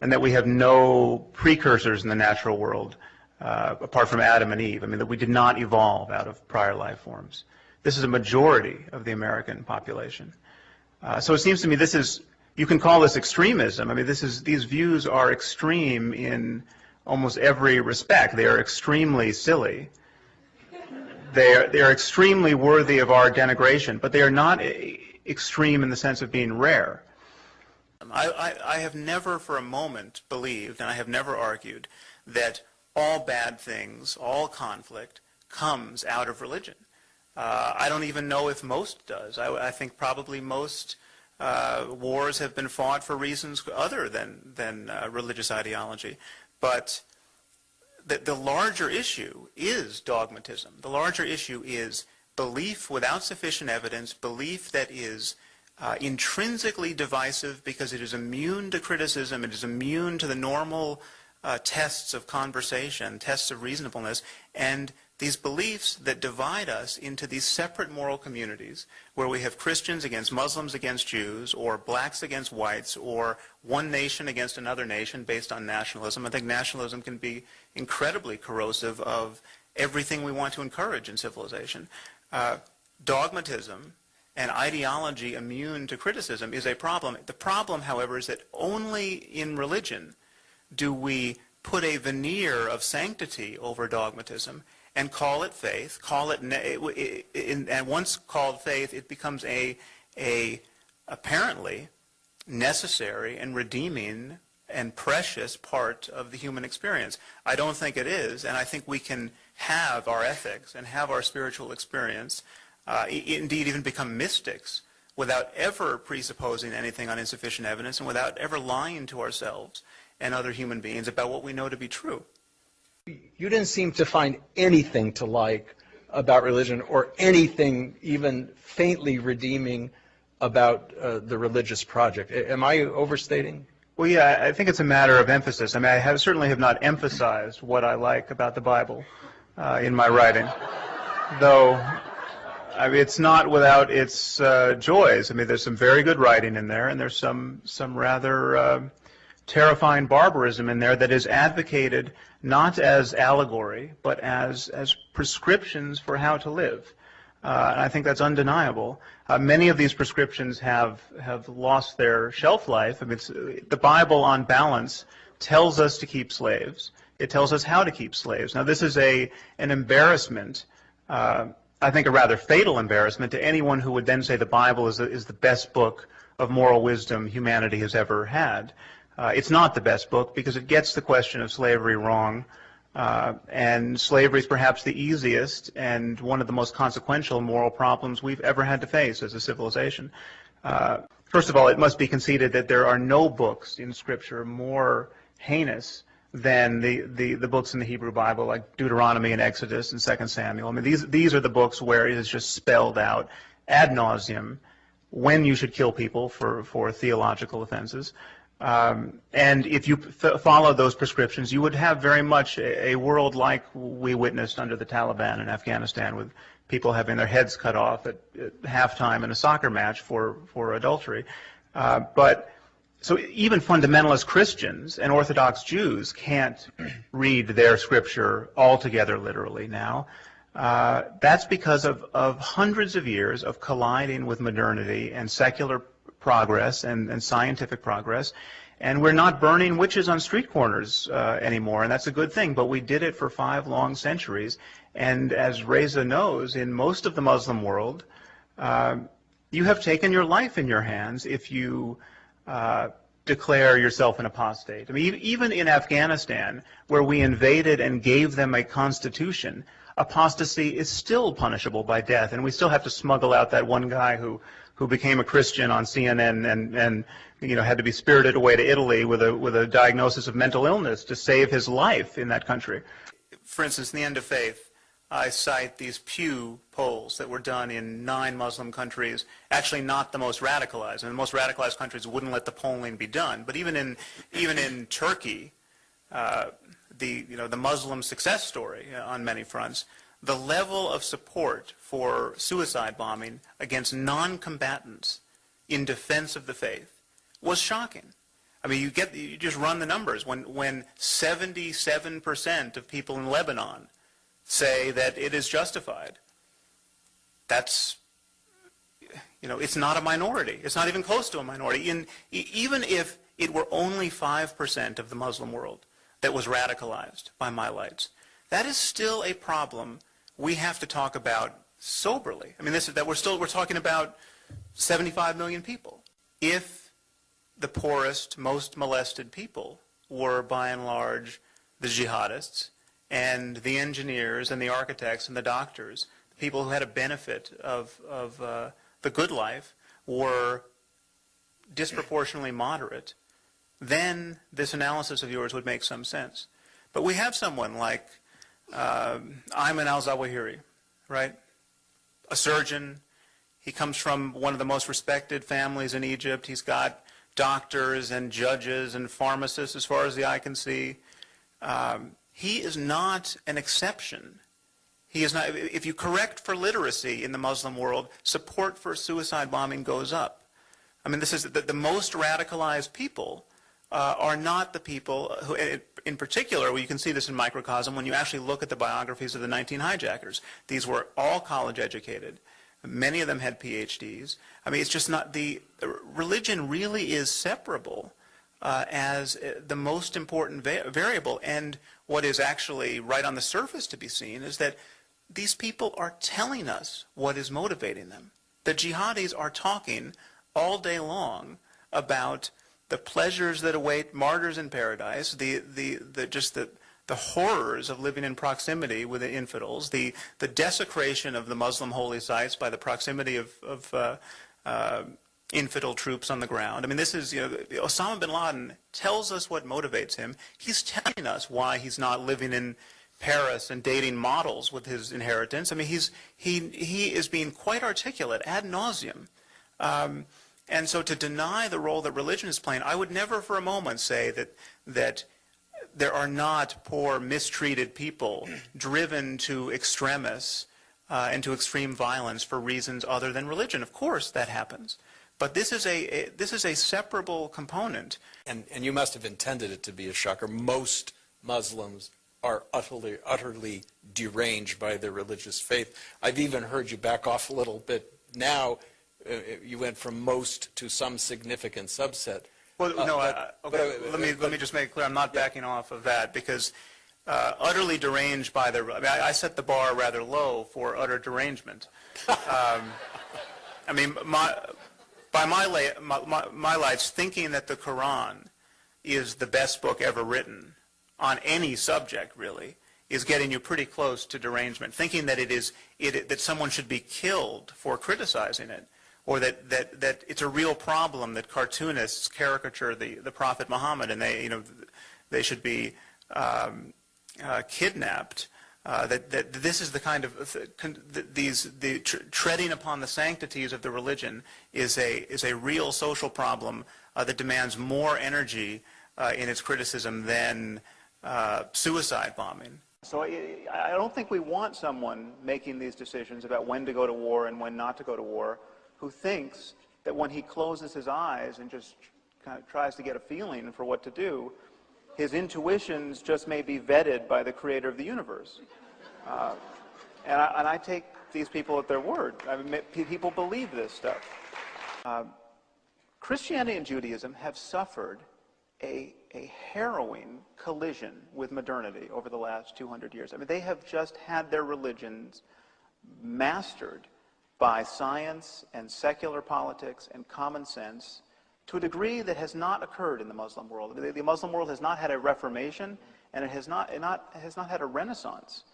and that we have no precursors in the natural world apart from Adam and Eve. I mean, that we did not evolve out of prior life forms. This is a majority of the American population. So it seems to me you can call this extremism. I mean, these views are extreme in almost every respect. They are extremely silly. They are extremely worthy of our denigration, but they are not extreme in the sense of being rare. I have never for a moment believed, and I have never argued, that all bad things, all conflict, comes out of religion. I don't even know if most does. I think probably most wars have been fought for reasons other than religious ideology. But the larger issue is dogmatism. The larger issue is belief without sufficient evidence, belief that is intrinsically divisive because it is immune to criticism, it is immune to the normal tests of conversation, tests of reasonableness, and these beliefs that divide us into these separate moral communities where we have Christians against Muslims against Jews, or blacks against whites, or one nation against another nation based on nationalism. I think nationalism can be incredibly corrosive of everything we want to encourage in civilization. Dogmatism and ideology immune to criticism is a problem. The problem, however, is that only in religion do we put a veneer of sanctity over dogmatism and call it faith, and once called faith, it becomes a apparently necessary and redeeming and precious part of the human experience. I don't think it is, and I think we can have our ethics and have our spiritual experience, indeed even become mystics, without ever presupposing anything on insufficient evidence and without ever lying to ourselves and other human beings about what we know to be true. You didn't seem to find anything to like about religion, or anything even faintly redeeming about the religious project. Am I overstating? Well, yeah, I think it's a matter of emphasis. I mean, I certainly have not emphasized what I like about the Bible in my writing, though I mean, it's not without its joys. I mean, there's some very good writing in there, and there's some rather terrifying barbarism in there that is advocated not as allegory, but as prescriptions for how to live. And I think that's undeniable. Many of these prescriptions have lost their shelf life. I mean, the Bible, on balance, tells us to keep slaves. It tells us how to keep slaves. Now, this is an embarrassment, I think a rather fatal embarrassment, to anyone who would then say the Bible is the best book of moral wisdom humanity has ever had. It's not the best book because it gets the question of slavery wrong, and slavery is perhaps the easiest and one of the most consequential moral problems we've ever had to face as a civilization. First of all, it must be conceded that there are no books in Scripture more heinous than the books in the Hebrew Bible, like Deuteronomy and Exodus and 2 Samuel. I mean, these are the books where it is just spelled out ad nauseum when you should kill people for theological offenses. And if you follow those prescriptions, you would have very much a world like we witnessed under the Taliban in Afghanistan, with people having their heads cut off at halftime in a soccer match for adultery. So even fundamentalist Christians and Orthodox Jews can't read their scripture altogether literally now. That's because of hundreds of years of colliding with modernity and secular progress and scientific progress. And we're not burning witches on street corners anymore, and that's a good thing, but we did it for 5 long centuries. And as Reza knows, in most of the Muslim world, you have taken your life in your hands if you declare yourself an apostate. I mean, even in Afghanistan, where we invaded and gave them a constitution, apostasy is still punishable by death, and we still have to smuggle out that one guy who became a Christian on CNN and had to be spirited away to Italy with a diagnosis of mental illness to save his life in that country. For instance, in the End of Faith, I cite these Pew polls that were done in 9 Muslim countries, actually not the most radicalized. And the most radicalized countries wouldn't let the polling be done. But even in Turkey, the Muslim success story on many fronts, the level of support for suicide bombing against non-combatants in defense of the faith was shocking. I mean, you just run the numbers. When 77% of people in Lebanon say that it is justified, that's, it's not a minority. It's not even close to a minority. Even if it were only 5% of the Muslim world that was radicalized by my lights, that is still a problem we have to talk about soberly. I mean, we're talking about 75 million people. If the poorest, most molested people were by and large the jihadists and the engineers and the architects and the doctors, the people who had a benefit of the good life were disproportionately moderate, then this analysis of yours would make some sense. But we have someone like Ayman al-Zawahiri, right? A surgeon. He comes from one of the most respected families in Egypt. He's got doctors and judges and pharmacists as far as the eye can see. He is not an exception. He is not. If you correct for literacy in the Muslim world, support for suicide bombing goes up. I mean, this is the most radicalized people are not the people who, in particular, you can see this in microcosm when you actually look at the biographies of the 19 hijackers. These were all college educated. Many of them had PhDs. I mean, it's just not religion really is separable as the most important variable. And what is actually right on the surface to be seen is that these people are telling us what is motivating them. The jihadis are talking all day long about the pleasures that await martyrs in paradise, the horrors of living in proximity with the infidels, the desecration of the Muslim holy sites by the proximity of infidel troops on the ground. I mean, this is, Osama bin Laden tells us what motivates him. He's telling us why he's not living in Paris and dating models with his inheritance. I mean, he is being quite articulate ad nauseum. And so to deny the role that religion is playing, I would never for a moment say that there are not poor, mistreated people driven to extremis and to extreme violence for reasons other than religion. Of course that happens. But this is a separable component. And you must have intended it to be a shocker. Most Muslims are utterly deranged by their religious faith. I've even heard you back off a little bit now. You went from most to some significant subset. Well, no, okay. Let me just make it clear. I'm not backing off of that because utterly deranged by I set the bar rather low for utter derangement. I mean, by my lights, thinking that the Quran is the best book ever written on any subject really is getting you pretty close to derangement. Thinking that that someone should be killed for criticizing it, or that it's a real problem that cartoonists caricature the Prophet Muhammad and they should be kidnapped. That this is the kind of treading upon the sanctities of the religion is a real social problem that demands more energy in its criticism than suicide bombing. So I don't think we want someone making these decisions about when to go to war and when not to go to war who thinks that when he closes his eyes and just kind of tries to get a feeling for what to do, his intuitions just may be vetted by the creator of the universe. And I take these people at their word. I mean, people believe this stuff. Christianity and Judaism have suffered a harrowing collision with modernity over the last 200 years. I mean, they have just had their religions mastered by science and secular politics and common sense to a degree that has not occurred in the Muslim world. The Muslim world has not had a reformation, and it has not had a renaissance.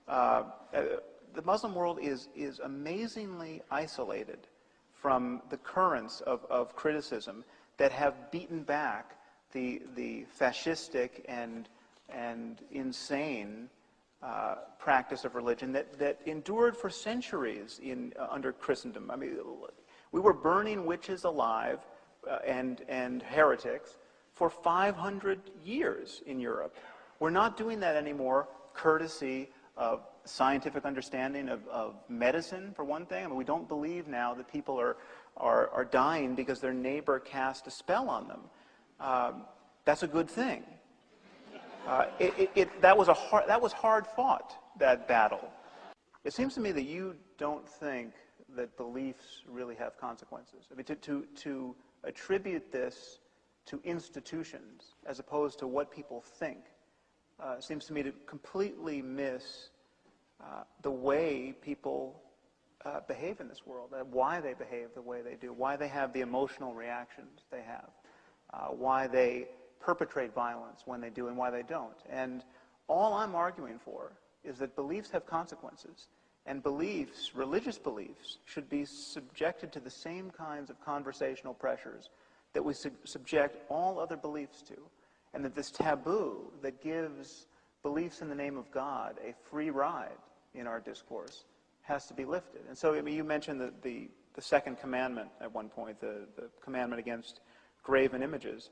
The Muslim world is amazingly isolated from the currents of criticism that have beaten back the fascistic and insane practice of religion that endured for centuries under Christendom. I mean, we were burning witches alive and heretics for 500 years in Europe. We're not doing that anymore, courtesy of scientific understanding of medicine, for one thing. I mean, we don't believe now that people are dying because their neighbor cast a spell on them. That's a good thing. That was hard fought, that battle. It seems to me that you don't think that beliefs really have consequences. I mean, to attribute this to institutions as opposed to what people think seems to me to completely miss the way people behave in this world, why they behave the way they do, why they have the emotional reactions they have, why they perpetrate violence when they do and why they don't. And all I'm arguing for is that beliefs have consequences, and beliefs, religious beliefs, should be subjected to the same kinds of conversational pressures that we subject all other beliefs to, and that this taboo that gives beliefs in the name of God a free ride in our discourse has to be lifted. And so, I mean, you mentioned the second commandment at one point, the commandment against graven images.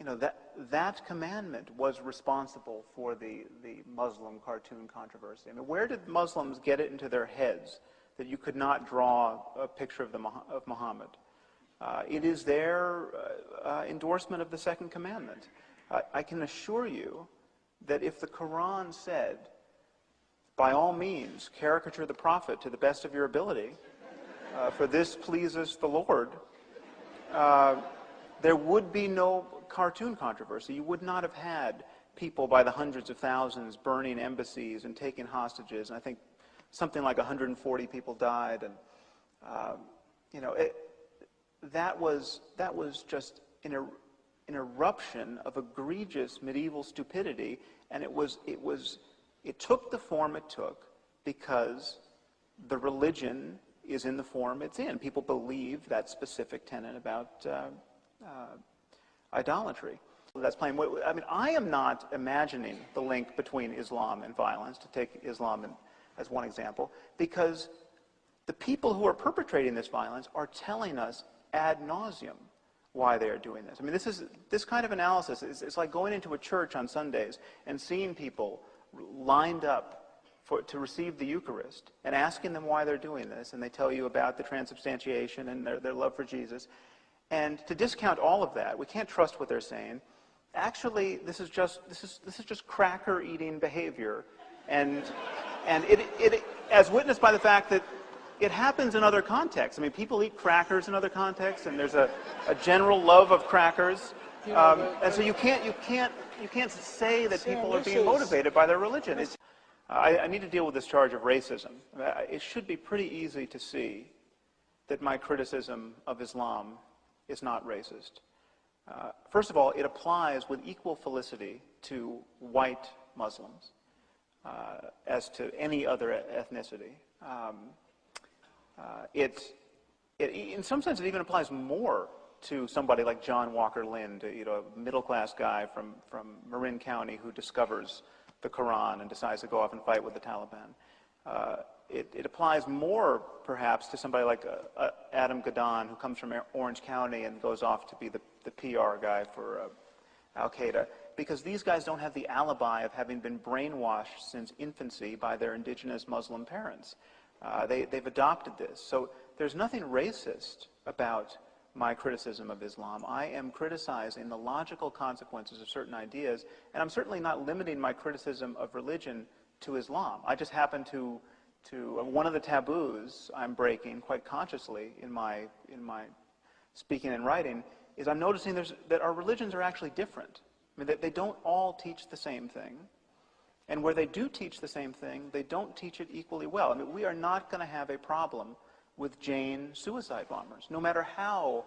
You know, that commandment was responsible for the Muslim cartoon controversy. I mean, where did Muslims get it into their heads that you could not draw a picture of Muhammad? It is their endorsement of the second commandment. I can assure you that if the Quran said, by all means, caricature the prophet to the best of your ability, for this pleases the Lord, there would be no cartoon controversy. You would not have had people by the hundreds of thousands burning embassies and taking hostages. And I think something like 140 people died. And you know, that was just an eruption of egregious medieval stupidity. And it took the form it took because the religion is in the form it's in. People believe that specific tenet about idolatry. That's plain. I mean, I am not imagining the link between Islam and violence, to take Islam as one example, because the people who are perpetrating this violence are telling us ad nauseum why they are doing this. I mean, this kind of analysis it's like going into a church on Sundays and seeing people lined up to receive the Eucharist and asking them why they're doing this, and they tell you about the transubstantiation and their love for Jesus. And to discount all of that, we can't trust what they're saying. Actually, this is just cracker-eating behavior, and it as witnessed by the fact that it happens in other contexts. I mean, people eat crackers in other contexts, and there's a general love of crackers, and so you can't say that people are being motivated by their religion. I need to deal with this charge of racism. It should be pretty easy to see that my criticism of Islam is not racist. First of all, it applies with equal felicity to white Muslims as to any other ethnicity. In some sense, it even applies more to somebody like John Walker Lind, a middle-class guy from Marin County who discovers the Quran and decides to go off and fight with the Taliban. It applies more, perhaps, to somebody like Adam Gadon, who comes from Orange County and goes off to be the PR guy for Al-Qaeda, because these guys don't have the alibi of having been brainwashed since infancy by their indigenous Muslim parents. They've adopted this. So there's nothing racist about my criticism of Islam. I am criticizing the logical consequences of certain ideas, and I'm certainly not limiting my criticism of religion to Islam. I just happen to one of the taboos I'm breaking quite consciously in my speaking and writing is I'm noticing that our religions are actually different. I mean, they don't all teach the same thing. And where they do teach the same thing, they don't teach it equally well. I mean, we are not going to have a problem with Jain suicide bombers, no matter how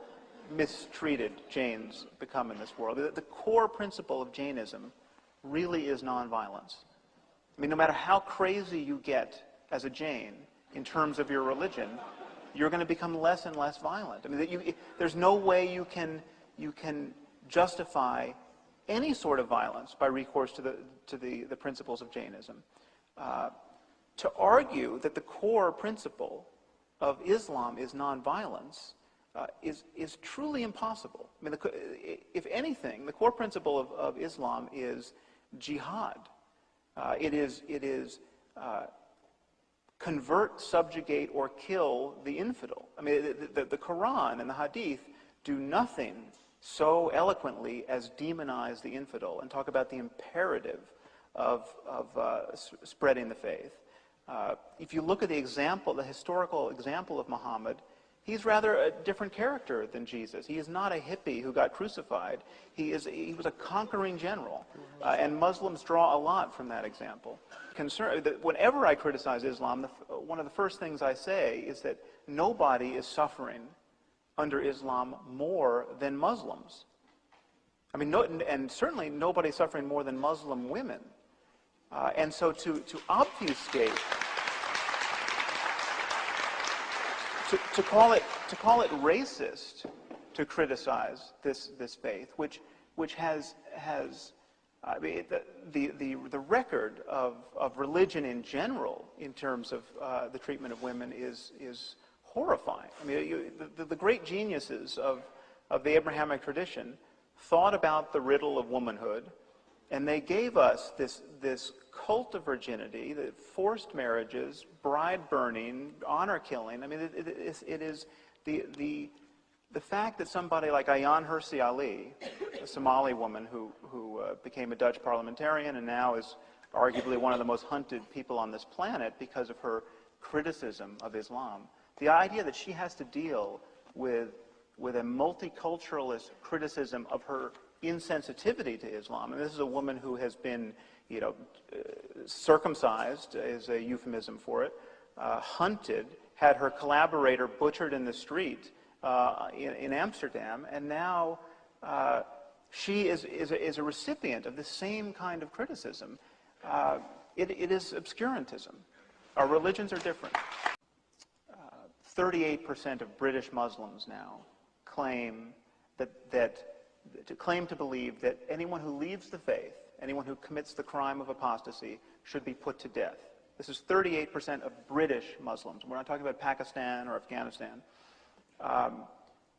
mistreated Jains become in this world. The core principle of Jainism really is nonviolence. I mean, no matter how crazy you get as a Jain in terms of your religion, you're going to become less and less violent. I mean, there's no way you can justify any sort of violence by recourse to the principles of Jainism. To argue that the core principle of Islam is nonviolence is truly impossible. I mean, if anything, the core principle of Islam is jihad. It is convert, subjugate, or kill the infidel. I mean, the Quran and the Hadith do nothing so eloquently as demonize the infidel and talk about the imperative of spreading the faith. If you look at the historical example of Muhammad, he's rather a different character than Jesus. He is not a hippie who got crucified. He was a conquering general, and Muslims draw a lot from that example. Whenever I criticize Islam, one of the first things I say is that nobody is suffering under Islam more than Muslims. I mean, and certainly nobody's suffering more than Muslim women. And so to obfuscate, to call it racist to criticize this faith, which has I mean, the record of religion in general in terms of the treatment of women is horrifying. I mean, the great geniuses of the Abrahamic tradition thought about the riddle of womanhood, and they gave us this cult of virginity, the forced marriages, bride burning, honor killing. I mean, it is the fact that somebody like Ayaan Hirsi Ali, a Somali woman who became a Dutch parliamentarian and now is arguably one of the most hunted people on this planet because of her criticism of Islam. The idea that she has to deal with a multiculturalist criticism of her insensitivity to Islam, and this is a woman who has been, circumcised is a euphemism for it, hunted, had her collaborator butchered in the street in Amsterdam, and now she is a recipient of the same kind of criticism. It is obscurantism. Our religions are different. 38% of British Muslims now claim to believe that anyone who leaves the faith, anyone who commits the crime of apostasy, should be put to death. This is 38% of British Muslims. We're not talking about Pakistan or Afghanistan.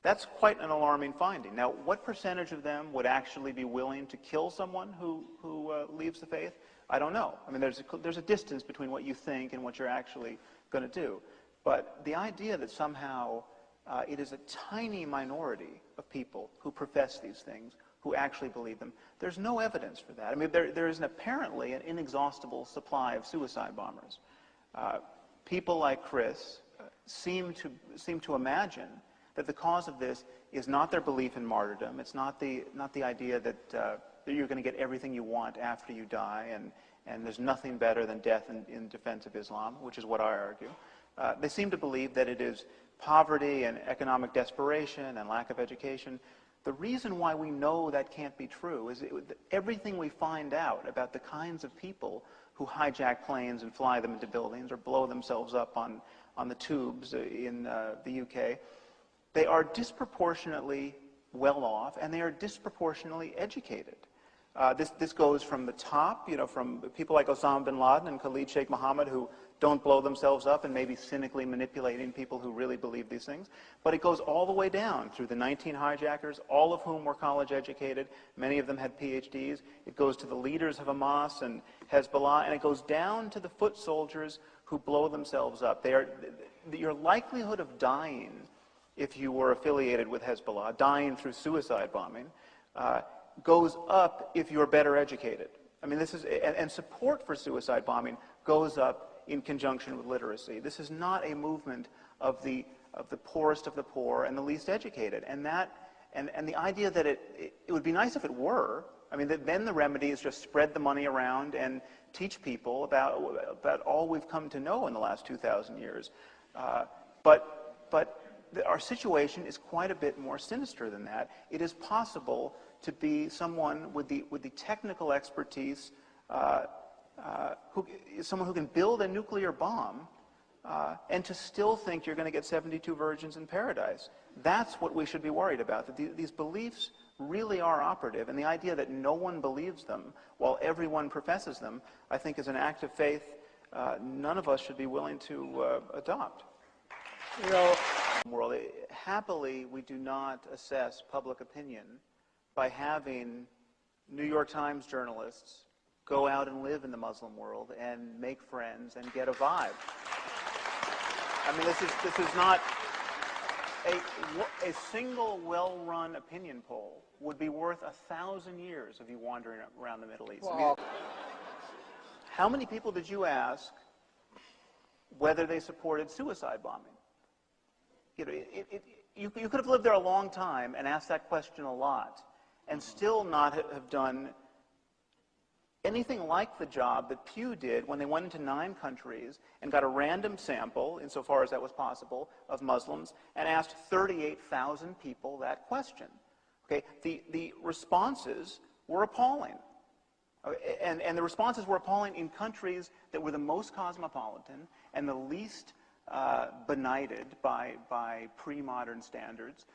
That's quite an alarming finding. Now, what percentage of them would actually be willing to kill someone who leaves the faith? I don't know. I mean, there's a distance between what you think and what you're actually going to do. But the idea that somehow it is a tiny minority of people who profess these things, who actually believe them, there's no evidence for that. I mean, there is apparently an inexhaustible supply of suicide bombers. People like Chris seem to imagine that the cause of this is not their belief in martyrdom. It's not the idea that you're going to get everything you want after you die, and there's nothing better than death in defense of Islam, which is what I argue. They seem to believe that it is poverty and economic desperation and lack of education. The reason why we know that can't be true is everything we find out about the kinds of people who hijack planes and fly them into buildings or blow themselves up on the tubes in the UK, they are disproportionately well off and they are disproportionately educated. This goes from the top, from people like Osama bin Laden and Khalid Sheikh Mohammed, who don't blow themselves up and maybe cynically manipulating people who really believe these things. But it goes all the way down through the 19 hijackers, all of whom were college educated. Many of them had PhDs. It goes to the leaders of Hamas and Hezbollah, and it goes down to the foot soldiers who blow themselves up. Your likelihood of dying if you were affiliated with Hezbollah, dying through suicide bombing, goes up if you're better educated. I mean, this is, and support for suicide bombing goes up in conjunction with literacy. This is not a movement of the poorest of the poor and the least educated. And the idea that it would be nice if it were. I mean, then the remedy is just spread the money around and teach people about all we've come to know in the last 2,000 years. But our situation is quite a bit more sinister than that. It is possible to be someone with the technical expertise, someone who can build a nuclear bomb, and to still think you're going to get 72 virgins in paradise. That's what we should be worried about, that these beliefs really are operative, and the idea that no one believes them while everyone professes them, I think is an act of faith none of us should be willing to adopt. You know, world, happily, we do not assess public opinion by having New York Times journalists go out and live in the Muslim world and make friends and get a vibe. I mean, this is not a single well-run opinion poll would be worth 1,000 years of you wandering around the Middle East. Well, I mean, how many people did you ask whether they supported suicide bombing? You know, you could have lived there a long time and asked that question a lot and still not have done anything like the job that Pew did when they went into 9 countries and got a random sample, insofar as that was possible, of Muslims and asked 38,000 people that question. Okay, the responses were appalling. And the responses were appalling in countries that were the most cosmopolitan and the least benighted by pre-modern standards.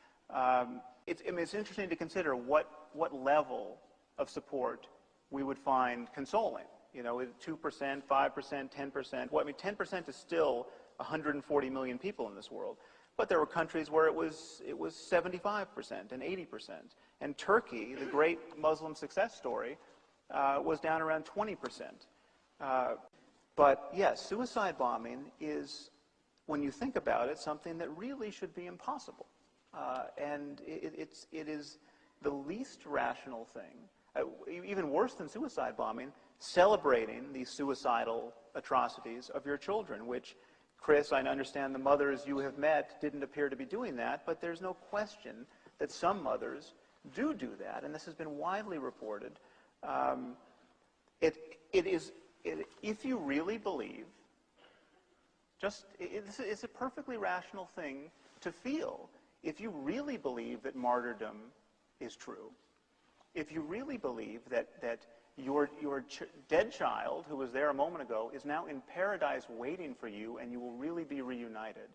It's interesting to consider what level of support we would find consoling. You know, 2%, 5%, 10%. Well, I mean, 10% is still 140 million people in this world. But there were countries where it was 75% and 80%. And Turkey, the great Muslim success story, was down around 20%. But yes, suicide bombing is, when you think about it, something that really should be impossible. And it is the least rational thing, even worse than suicide bombing, celebrating these suicidal atrocities of your children, which, Chris, I understand the mothers you have met didn't appear to be doing that, but there's no question that some mothers do that, and this has been widely reported. If you really believe, it's a perfectly rational thing to feel. If you really believe that martyrdom is true, if you really believe that your dead child, who was there a moment ago, is now in paradise waiting for you and you will really be reunited,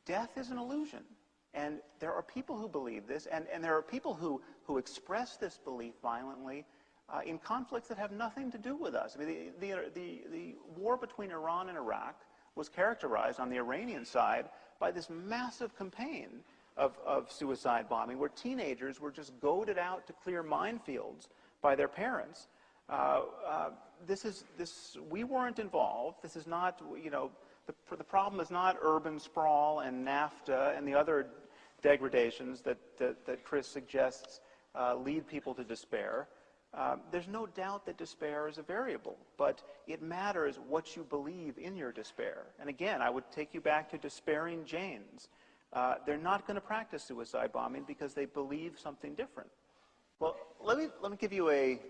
death is an illusion. And there are people who believe this, and there are people who express this belief violently in conflicts that have nothing to do with us. I mean, the war between Iran and Iraq was characterized on the Iranian side by this massive campaign of suicide bombing, where teenagers were just goaded out to clear minefields by their parents. We weren't involved. This is not, you know, the problem is not urban sprawl and NAFTA and the other degradations that Chris suggests lead people to despair. There's no doubt that despair is a variable, but it matters what you believe in your despair. And again, I would take you back to despairing Janes. They're not going to practice suicide bombing because they believe something different. Well, let me give you a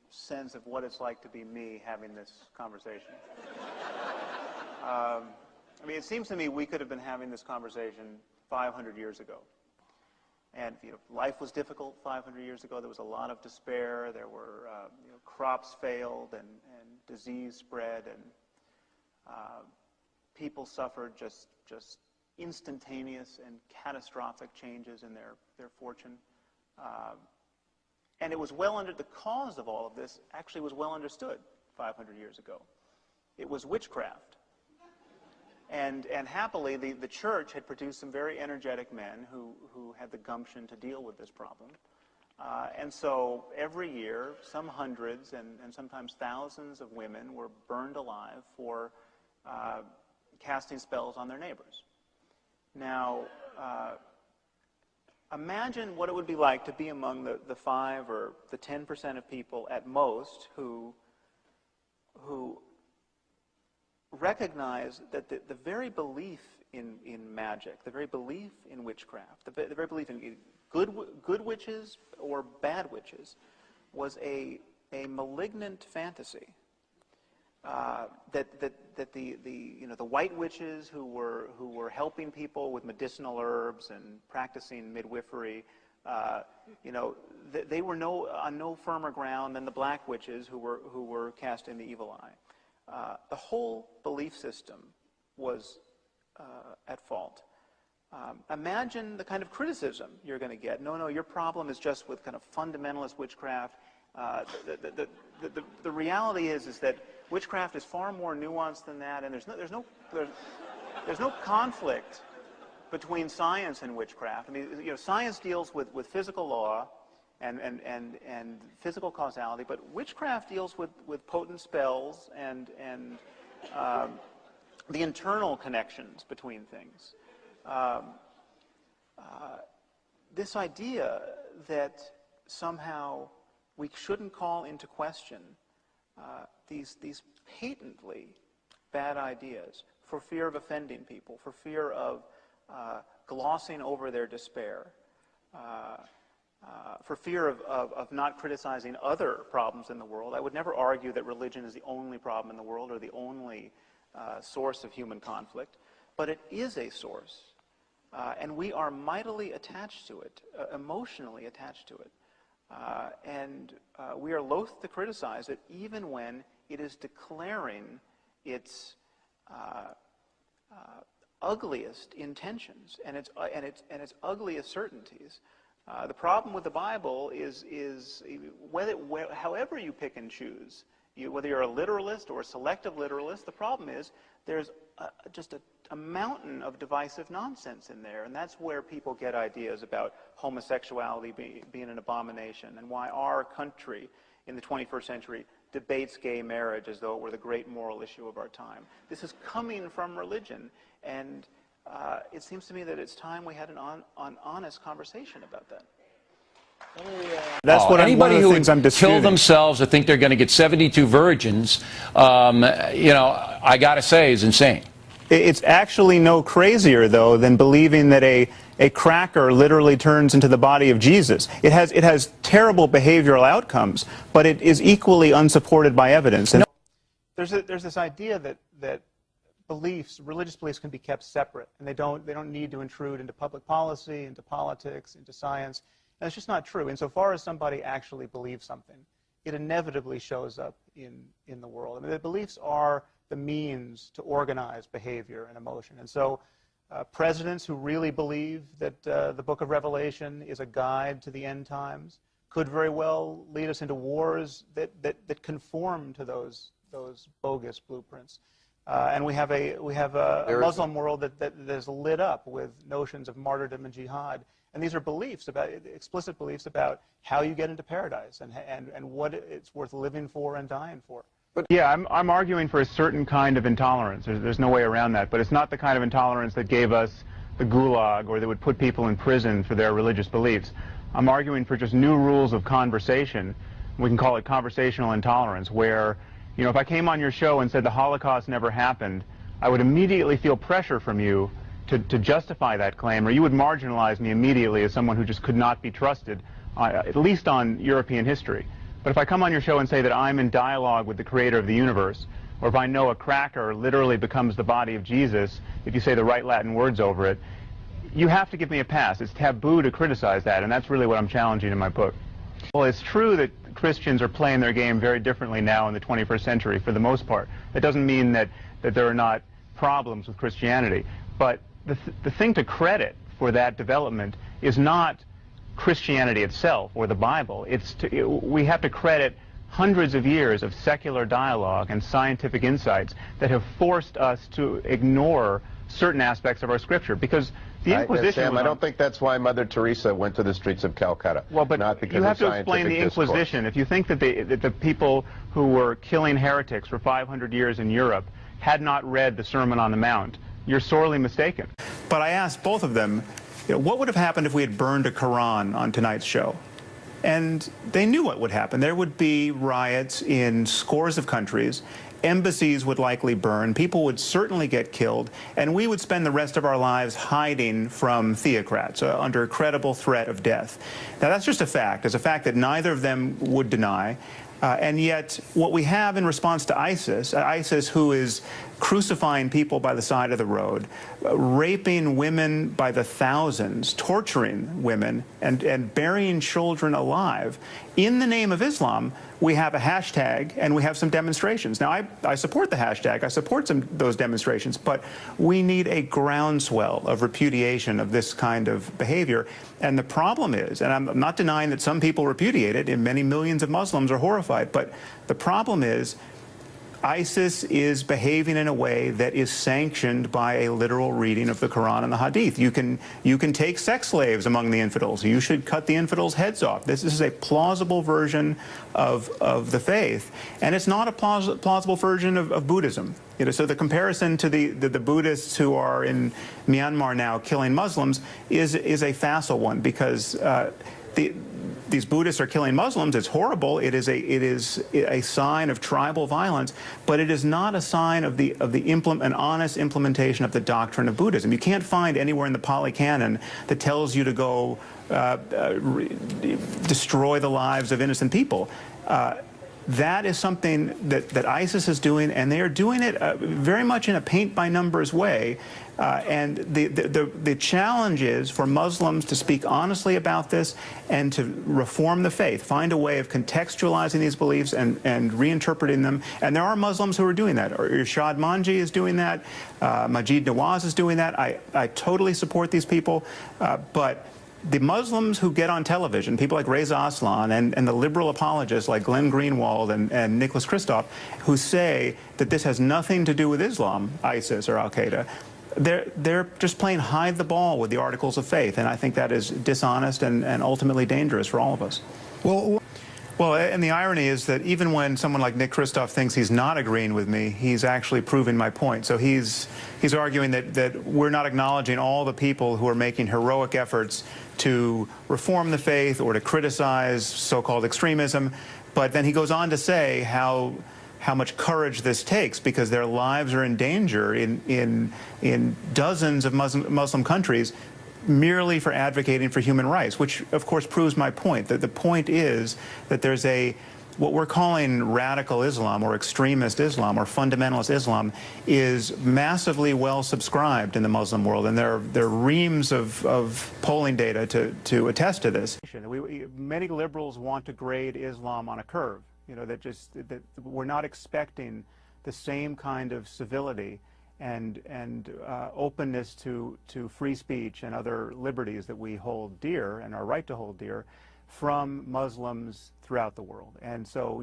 sense of what it's like to be me having this conversation. I mean, it seems to me we could have been having this conversation 500 years ago. And you know, life was difficult 500 years ago. There was a lot of despair. There were crops failed and disease spread, and people suffered just instantaneous and catastrophic changes in their fortune. And it was the cause of all of this actually was well understood 500 years ago. It was witchcraft. And happily, the church had produced some very energetic men who had the gumption to deal with this problem. And so every year, some hundreds and sometimes thousands of women were burned alive for casting spells on their neighbors. Now, imagine what it would be like to be among the 5 or the 10% of people at most who recognize that the very belief in magic, the very belief in witchcraft, the very belief in good witches or bad witches was a malignant fantasy. That the white witches who were helping people with medicinal herbs and practicing midwifery, they were on no firmer ground than the black witches who were casting the evil eye. The whole belief system was at fault. Imagine the kind of criticism you're going to get. No, your problem is just with kind of fundamentalist witchcraft. The reality is that witchcraft is far more nuanced than that, and there's no conflict between science and witchcraft. I mean, science deals with physical law and physical causality, but witchcraft deals with potent spells and the internal connections between things. This idea that somehow we shouldn't call into question these patently bad ideas for fear of offending people, for fear of glossing over their despair, for fear of not criticizing other problems in the world. I would never argue that religion is the only problem in the world or the only source of human conflict, but it is a source, and we are mightily attached to it, emotionally attached to it. And we are loath to criticize it even when it is declaring its ugliest intentions and its ugliest certainties. The problem with the Bible is however you pick and choose, whether you're a literalist or a selective literalist, the problem is there's just a mountain of divisive nonsense in there, and that's where people get ideas about homosexuality being an abomination, and why our country in the 21st century debates gay marriage as though it were the great moral issue of our time. This is coming from religion, and it seems to me that it's time we had an honest conversation about that. That's what anybody who would disputing. kill themselves or think they're going to get 72 virgins, I got to say, is insane. It's actually no crazier, though, than believing that a cracker literally turns into the body of Jesus. It has terrible behavioral outcomes, but it is equally unsupported by evidence. And there's this idea that religious beliefs can be kept separate, and they don't need to intrude into public policy, into politics, into science. And it's just not true. Insofar as somebody actually believes something, it inevitably shows up in the world. I mean, the beliefs are the means to organize behavior and emotion. And so presidents who really believe that the book of Revelation is a guide to the end times could very well lead us into wars that conform to those bogus blueprints. And we have a Muslim world that is lit up with notions of martyrdom and jihad. And these are beliefs, explicit beliefs about how you get into paradise and what it's worth living for and dying for. But yeah, I'm arguing for a certain kind of intolerance. There's no way around that. But it's not the kind of intolerance that gave us the Gulag or that would put people in prison for their religious beliefs. I'm arguing for just new rules of conversation. We can call it conversational intolerance, where, if I came on your show and said the Holocaust never happened, I would immediately feel pressure from you to justify that claim, or you would marginalize me immediately as someone who just could not be trusted, at least on European history. But if I come on your show and say that I'm in dialogue with the creator of the universe, or if I know a cracker literally becomes the body of Jesus, if you say the right Latin words over it, you have to give me a pass. It's taboo to criticize that, and that's really what I'm challenging in my book. Well, it's true that Christians are playing their game very differently now in the 21st century, for the most part. That doesn't mean that there are not problems with Christianity. But the thing to credit for that development is not Christianity itself or the Bible. We have to credit hundreds of years of secular dialogue and scientific insights that have forced us to ignore certain aspects of our scripture, because the Inquisition... Sam, I don't think that's why Mother Teresa went to the streets of Calcutta. Well, but not because you have of to explain the discourse. Inquisition. If you think that the people who were killing heretics for 500 years in Europe had not read the Sermon on the Mount, you're sorely mistaken. But I asked both of them, what would have happened if we had burned a Quran on tonight's show? And they knew what would happen. There would be riots in scores of countries. Embassies would likely burn. People would certainly get killed. And we would spend the rest of our lives hiding from theocrats under credible threat of death. Now, that's just a fact. It's a fact that neither of them would deny. And yet, what we have in response to ISIS, who is crucifying people by the side of the road, raping women by the thousands, torturing women, and burying children alive, in the name of Islam, we have a hashtag and we have some demonstrations. Now, I support the hashtag. I support those demonstrations. But we need a groundswell of repudiation of this kind of behavior. And the problem is, and I'm not denying that some people repudiate it, and many millions of Muslims are horrified, but the problem is ISIS is behaving in a way that is sanctioned by a literal reading of the Quran and the Hadith. You can take sex slaves among the infidels. You should cut the infidels' heads off. This is a plausible version of the faith, and it's not a plausible version of Buddhism. So the comparison to the Buddhists who are in Myanmar now killing Muslims is a facile one, because these Buddhists are killing Muslims. It's horrible. It is a sign of tribal violence, but it is not a sign of an honest implementation of the doctrine of Buddhism. You can't find anywhere in the Pali Canon that tells you to go destroy the lives of innocent people. That is something that ISIS is doing, and they are doing it very much in a paint-by-numbers way. And the challenge is for Muslims to speak honestly about this and to reform the faith, find a way of contextualizing these beliefs and reinterpreting them. And there are Muslims who are doing that. Irshad Manji is doing that. Majid Nawaz is doing that. I totally support these people, but the Muslims who get on television, people like Reza Aslan and the liberal apologists like Glenn Greenwald and Nicholas Kristof, who say that this has nothing to do with Islam, ISIS or Al-Qaeda, they're just playing hide the ball with the articles of faith, and I think that is dishonest and ultimately dangerous for all of us. Well, and the irony is that even when someone like Nick Kristof thinks he's not agreeing with me, he's actually proving my point. So he's arguing that we're not acknowledging all the people who are making heroic efforts to reform the faith or to criticize so-called extremism. But then he goes on to say how much courage this takes, because their lives are in danger in dozens of Muslim countries merely for advocating for human rights, which of course proves my point. That the point is that there's what we're calling radical Islam or extremist Islam or fundamentalist Islam is massively well subscribed in the Muslim world, and there are reams of polling data to attest to this. Many liberals want to grade Islam on a curve, that we're not expecting the same kind of civility and openness to free speech and other liberties that we hold dear and are right to hold dear from Muslims throughout the world. And so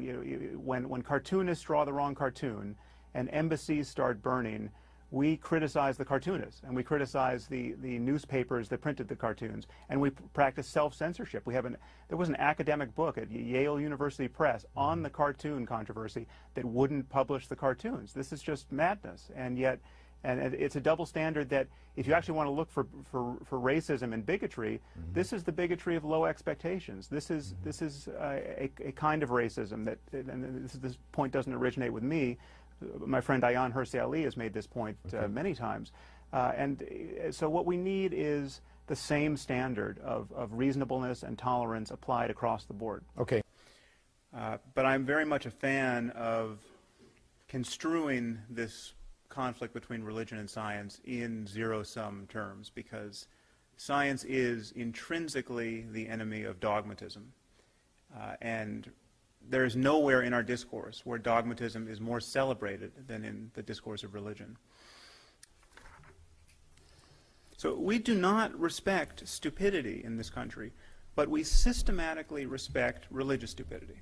when cartoonists draw the wrong cartoon and embassies start burning, we criticize the cartoonists and we criticize the newspapers that printed the cartoons, and we practice self-censorship. There was an academic book at Yale University Press on the cartoon controversy that wouldn't publish the cartoons. This is just madness, and it's a double standard that if you actually want to look for racism and bigotry, this is the bigotry of low expectations. This is a kind of racism that, and this point doesn't originate with me. My friend Ayaan Hirsi Ali has made this point many times. And so what we need is the same standard of reasonableness and tolerance applied across the board. Okay. But I'm very much a fan of construing this conflict between religion and science in zero-sum terms, because science is intrinsically the enemy of dogmatism. And there is nowhere in our discourse where dogmatism is more celebrated than in the discourse of religion. So we do not respect stupidity in this country, but we systematically respect religious stupidity.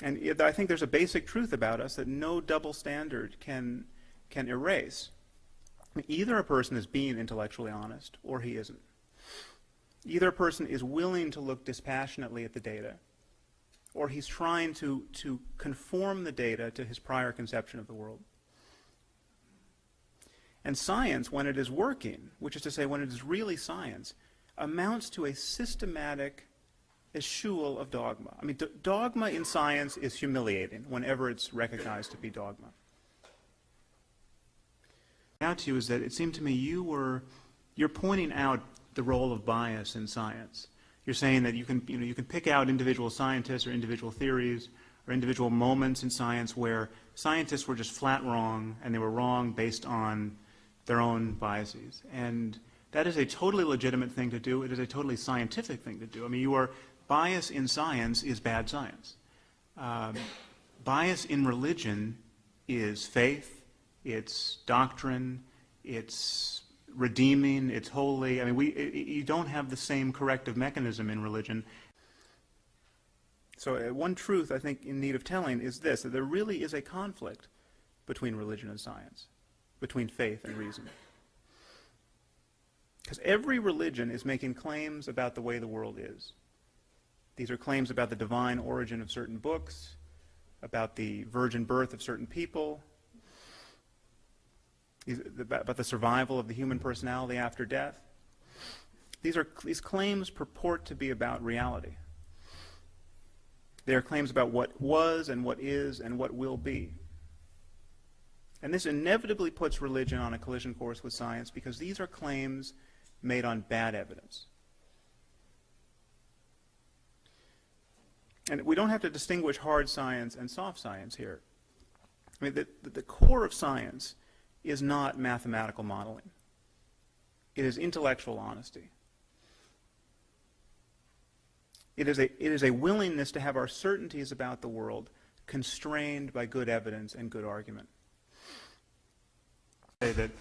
And I think there's a basic truth about us that no double standard can erase. Either a person is being intellectually honest or he isn't. Either a person is willing to look dispassionately at the data, or he's trying to conform the data to his prior conception of the world. And science, when it is working, which is to say when it is really science, amounts to a systematic eschewal of dogma. I mean, dogma in science is humiliating whenever it's recognized to be dogma. Now to you is that it seemed to me you're pointing out the role of bias in science. You're saying that you can pick out individual scientists or individual theories or individual moments in science where scientists were just flat wrong, and they were wrong based on their own biases. And that is a totally legitimate thing to do. It is a totally scientific thing to do. I mean, bias in science is bad science. Bias in religion is faith, it's doctrine, it's redeeming, it's holy. I mean, you don't have the same corrective mechanism in religion. So one truth I think in need of telling is this, that there really is a conflict between religion and science, between faith and reason. Because every religion is making claims about the way the world is. These are claims about the divine origin of certain books, about the virgin birth of certain people, about the survival of the human personality after death. These claims purport to be about reality. They are claims about what was and what is and what will be. And this inevitably puts religion on a collision course with science because these are claims made on bad evidence. And we don't have to distinguish hard science and soft science here. I mean, the core of science is not mathematical modeling. It is intellectual honesty. It is a willingness to have our certainties about the world constrained by good evidence and good argument. That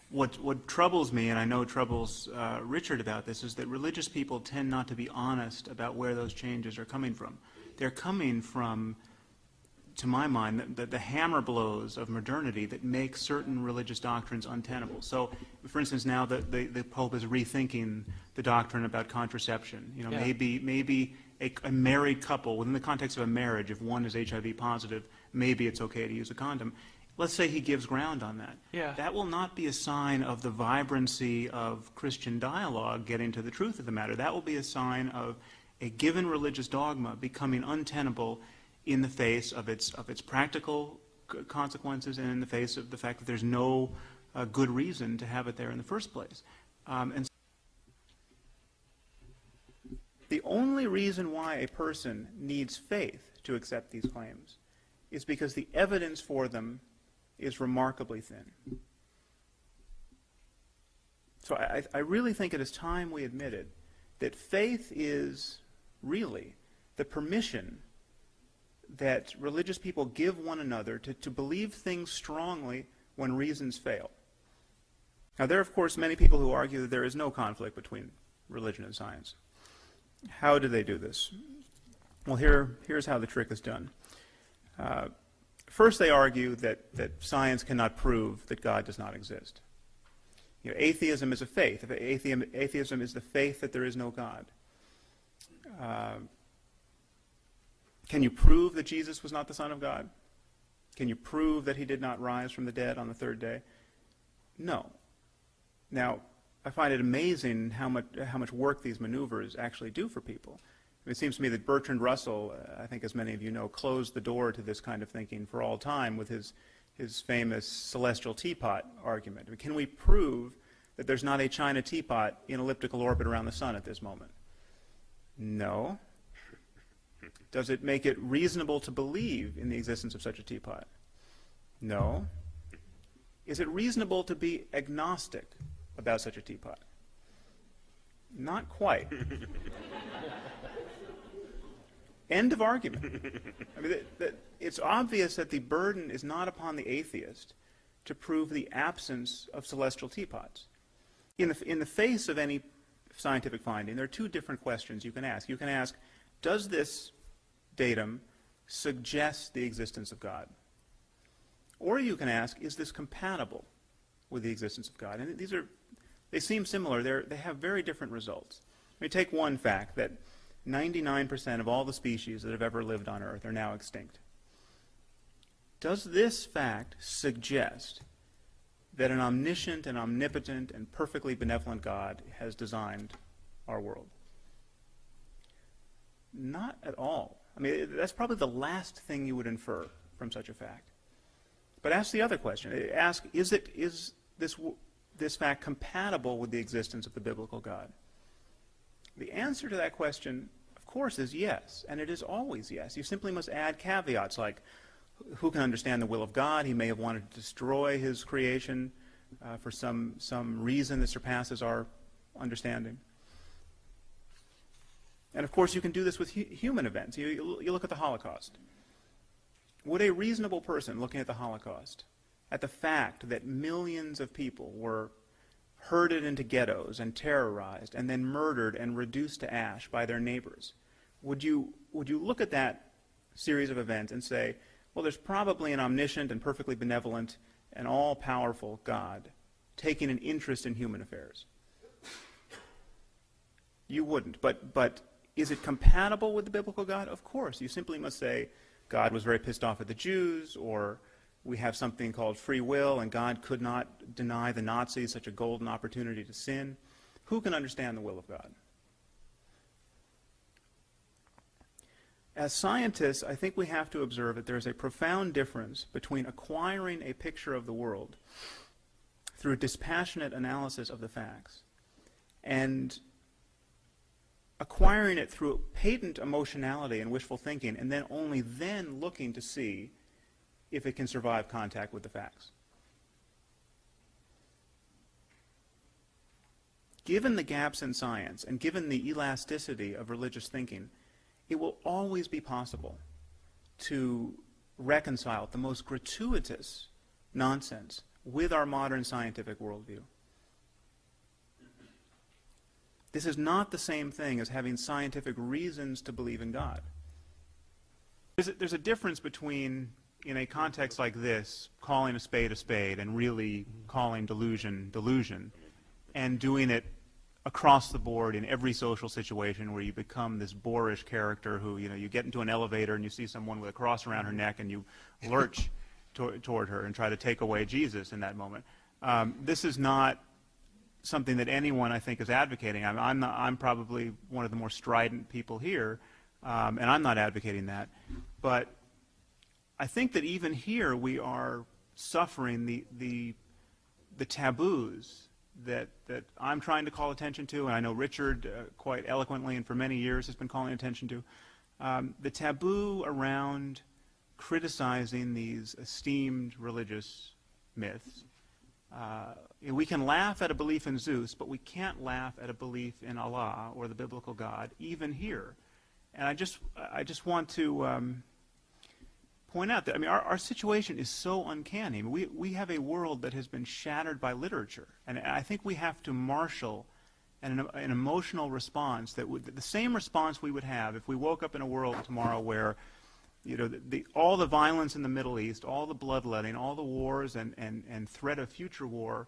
what troubles me, and I know troubles Richard about this, is that religious people tend not to be honest about where those changes are coming from. They're coming from, to my mind, the hammer blows of modernity that make certain religious doctrines untenable. So, for instance, now the Pope is rethinking the doctrine about contraception. You know, Yeah. maybe a married couple, within the context of a marriage, if one is HIV positive, maybe it's okay to use a condom. Let's say he gives ground on that. Yeah. That will not be a sign of the vibrancy of Christian dialogue getting to the truth of the matter. That will be a sign of a given religious dogma becoming untenable in the face of its practical consequences and in the face of the fact that there's no good reason to have it there in the first place. And the only reason why a person needs faith to accept these claims is because the evidence for them is remarkably thin. So I really think it is time we admitted that faith is really the permission that religious people give one another to believe things strongly when reasons fail. Now, there are, of course, many people who argue that there is no conflict between religion and science. How do they do this? Well, here's how the trick is done. First, they argue that science cannot prove that God does not exist. You know, atheism is a faith. Atheism is the faith that there is no God. Can you prove that Jesus was not the Son of God? Can you prove that he did not rise from the dead on the third day? No. Now, I find it amazing how much work these maneuvers actually do for people. It seems to me that Bertrand Russell, I think as many of you know, closed the door to this kind of thinking for all time with his famous celestial teapot argument. I mean, can we prove that there's not a China teapot in elliptical orbit around the sun at this moment? No. Does it make it reasonable to believe in the existence of such a teapot? No. Is it reasonable to be agnostic about such a teapot? Not quite. End of argument. I mean, it's obvious that the burden is not upon the atheist to prove the absence of celestial teapots. In the face of any scientific finding, there are two different questions you can ask. You can ask, does this datum suggest the existence of God? Or you can ask, is this compatible with the existence of God? And they seem similar. They have very different results. Let me take one fact, that 99% of all the species that have ever lived on Earth are now extinct. Does this fact suggest that an omniscient and omnipotent and perfectly benevolent God has designed our world? Not at all. I mean, that's probably the last thing you would infer from such a fact. But ask the other question. Ask, is this fact compatible with the existence of the biblical God? The answer to that question, of course, is yes, and it is always yes. You simply must add caveats like, who can understand the will of God? He may have wanted to destroy his creation for some reason that surpasses our understanding. And of course, you can do this with human events. You look at the Holocaust. Would a reasonable person looking at the Holocaust, at the fact that millions of people were herded into ghettos and terrorized and then murdered and reduced to ash by their neighbors, would you look at that series of events and say, well, there's probably an omniscient and perfectly benevolent and all-powerful God taking an interest in human affairs? You wouldn't. But is it compatible with the biblical God? Of course. You simply must say, God was very pissed off at the Jews, or we have something called free will, and God could not deny the Nazis such a golden opportunity to sin. Who can understand the will of God? As scientists, I think we have to observe that there is a profound difference between acquiring a picture of the world through dispassionate analysis of the facts and acquiring it through patent emotionality and wishful thinking, and then only then looking to see if it can survive contact with the facts. Given the gaps in science and given the elasticity of religious thinking, it will always be possible to reconcile the most gratuitous nonsense with our modern scientific worldview. This is not the same thing as having scientific reasons to believe in God. There's a difference between, in a context like this, calling a spade and really calling delusion, and doing it across the board in every social situation where you become this boorish character who, you get into an elevator and you see someone with a cross around her neck and you lurch toward her and try to take away Jesus in that moment. This is not something that anyone, I think, is advocating. I'm probably one of the more strident people here, and I'm not advocating that. But I think that even here we are suffering the taboos that I'm trying to call attention to, and I know Richard quite eloquently and for many years has been calling attention to, the taboo around criticizing these esteemed religious myths. We can laugh at a belief in Zeus, but we can't laugh at a belief in Allah or the biblical God, even here. And I just want to point out that, our situation is so uncanny. We have a world that has been shattered by literature, and I think we have to marshal an emotional response the same response we would have if we woke up in a world tomorrow where all the violence in the Middle East, all the bloodletting, all the wars and threat of future war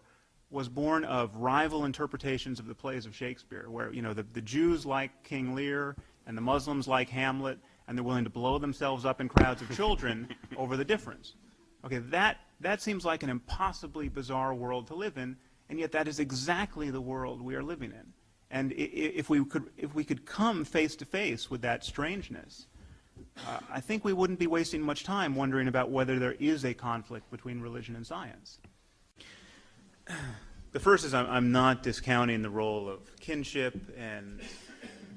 was born of rival interpretations of the plays of Shakespeare, where the Jews like King Lear and the Muslims like Hamlet, and they're willing to blow themselves up in crowds of children over the difference. Okay, that seems like an impossibly bizarre world to live in, and yet that is exactly the world we are living in. And if we could come face to face with that strangeness, I think we wouldn't be wasting much time wondering about whether there is a conflict between religion and science. The first is I'm not discounting the role of kinship and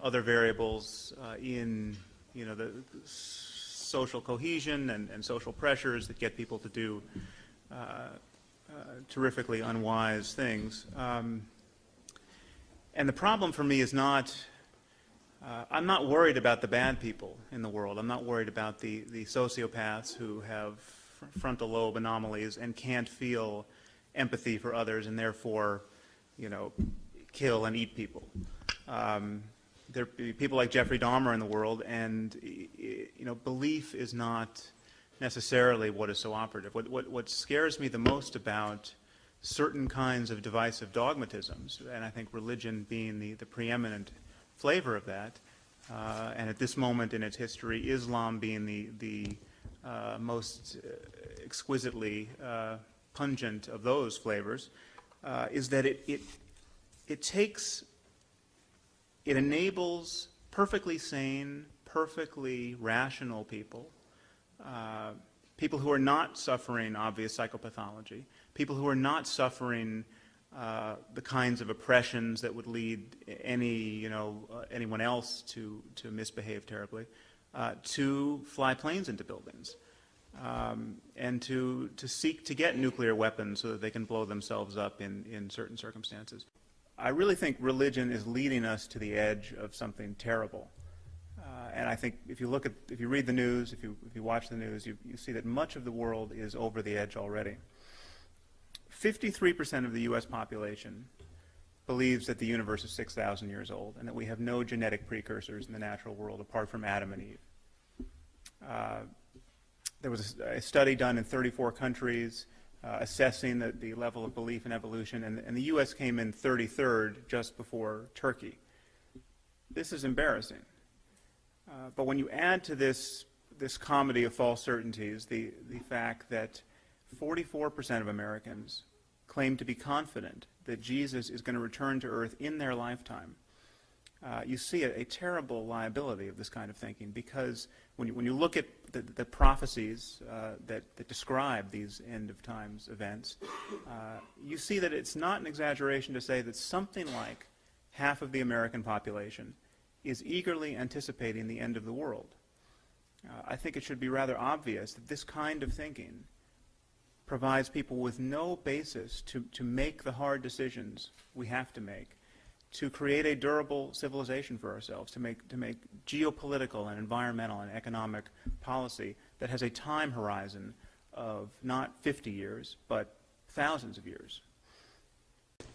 other variables in the social cohesion and social pressures that get people to do terrifically unwise things. And the problem for me is not, I'm not worried about the bad people in the world. I'm not worried about the sociopaths who have frontal lobe anomalies and can't feel empathy for others and therefore, kill and eat people. There are people like Jeffrey Dahmer in the world, and belief is not necessarily what is so operative. What scares me the most about certain kinds of divisive dogmatisms, and I think religion being the preeminent flavor of that, and at this moment in its history, Islam being the most exquisitely pungent of those flavors, is that it enables perfectly sane, perfectly rational people, people who are not suffering obvious psychopathology, people who are not suffering the kinds of oppressions that would lead anyone else to misbehave terribly, to fly planes into buildings, and to seek to get nuclear weapons so that they can blow themselves up in certain circumstances. I really think religion is leading us to the edge of something terrible. And I think if you read the news, if you watch the news, you see that much of the world is over the edge already. 53% of the U.S. population believes that the universe is 6,000 years old and that we have no genetic precursors in the natural world apart from Adam and Eve. There was a study done in 34 countries assessing the level of belief in evolution, and the U.S. came in 33rd, just before Turkey. This is embarrassing. But when you add to this comedy of false certainties the fact that 44% of Americans claim to be confident that Jesus is going to return to Earth in their lifetime, you see a terrible liability of this kind of thinking, because when you look at the prophecies that describe these end-of-times events, you see that it's not an exaggeration to say that something like half of the American population is eagerly anticipating the end of the world. I think it should be rather obvious that this kind of thinking provides people with no basis to make the hard decisions we have to make, to create a durable civilization for ourselves, to make geopolitical and environmental and economic policy that has a time horizon of not 50 years, but thousands of years.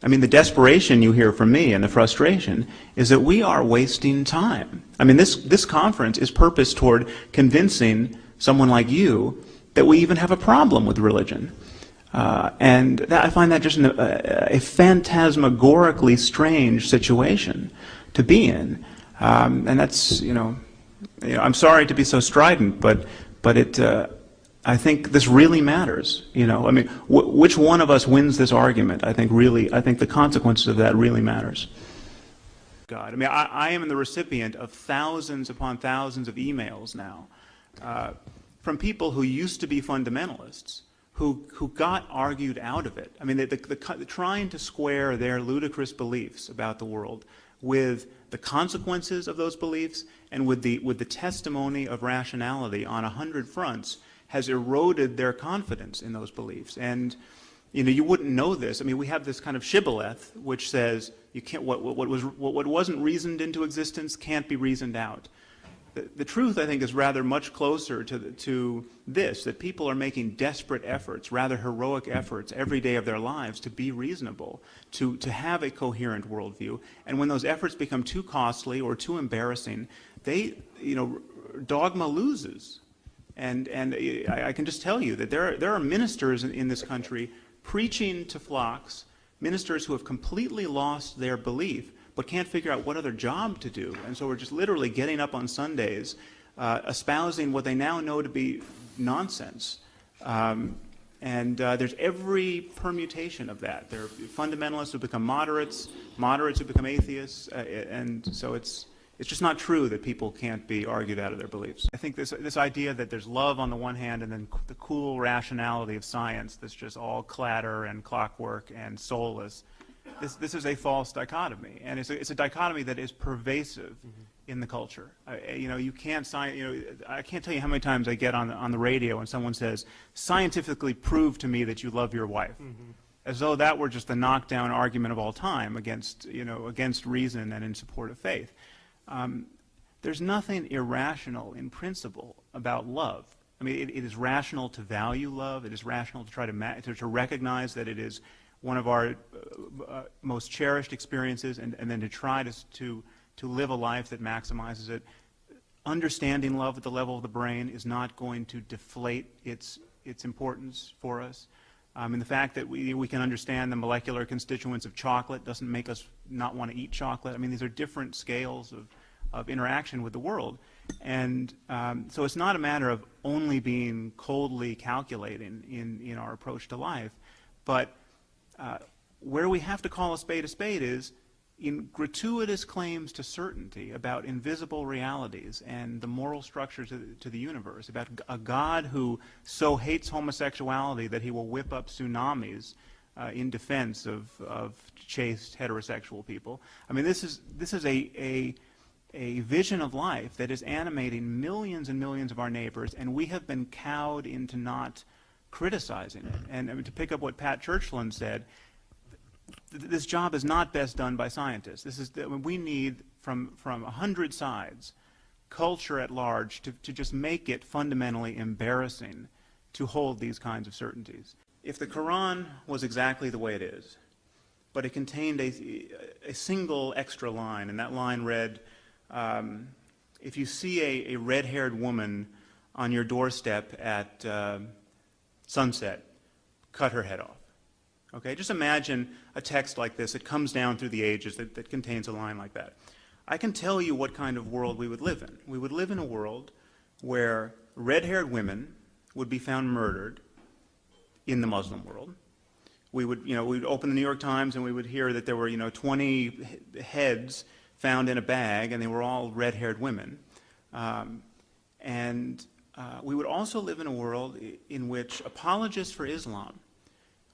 I mean, the desperation you hear from me and the frustration is that we are wasting time. I mean, this conference is purposed toward convincing someone like you that we even have a problem with religion. And I find that just a phantasmagorically strange situation to be in. And that's, I'm sorry to be so strident, but I think this really matters. I mean, which one of us wins this argument? I think the consequences of that really matters. God, I mean, I am the recipient of thousands upon thousands of emails now from people who used to be fundamentalists, who got argued out of it. I mean, trying to square their ludicrous beliefs about the world with the consequences of those beliefs and with the testimony of rationality on 100 fronts has eroded their confidence in those beliefs. And you wouldn't know this. I mean, we have this kind of shibboleth which says you can't what wasn't reasoned into existence can't be reasoned out. The truth, I think, is rather much closer to this, that people are making desperate efforts, rather heroic efforts every day of their lives to be reasonable, to have a coherent worldview. And when those efforts become too costly or too embarrassing, dogma loses. And I can just tell you that there are ministers in this country preaching to flocks, ministers who have completely lost their belief but can't figure out what other job to do. And so we're just literally getting up on Sundays, espousing what they now know to be nonsense. There's every permutation of that. There are fundamentalists who become moderates who become atheists, and so it's just not true that people can't be argued out of their beliefs. I think this idea that there's love on the one hand and then the cool rationality of science that's just all clatter and clockwork and soulless, this is a false dichotomy, and it's a dichotomy that is pervasive in the culture. You can't I can't tell you how many times I get on the radio and someone says, "Scientifically prove to me that you love your wife," as though that were just the knockdown argument of all time against reason and in support of faith. There's nothing irrational in principle about love. I mean, it is rational to value love. It is rational to try to recognize that it is one of our most cherished experiences, and then to try to live a life that maximizes it. Understanding love at the level of the brain is not going to deflate its importance for us. And the fact that we can understand the molecular constituents of chocolate doesn't make us not want to eat chocolate. I mean, these are different scales interaction with the world. And so it's not a matter of only being coldly calculating in our approach to life, but where we have to call a spade is in gratuitous claims to certainty about invisible realities and the moral structure to the universe, about a God who so hates homosexuality that he will whip up tsunamis in defense of chaste heterosexual people. I mean, this is a vision of life that is animating millions and millions of our neighbors, and we have been cowed into not criticizing it. And I mean, to pick up what Pat Churchland said, this job is not best done by scientists. We need, from 100 sides, culture at large to just make it fundamentally embarrassing to hold these kinds of certainties. If the Quran was exactly the way it is, but it contained a single extra line, and that line read, if you see a red-haired woman on your doorstep at sunset, cut her head off. Okay, just imagine a text like this that comes down through the ages that contains a line like that. I can tell you what kind of world we would live in. We would live in a world where red-haired women would be found murdered in the Muslim world. We would, we'd open the New York Times and we would hear that there were, 20 heads found in a bag, and they were all red-haired women. We would also live in a world in which apologists for Islam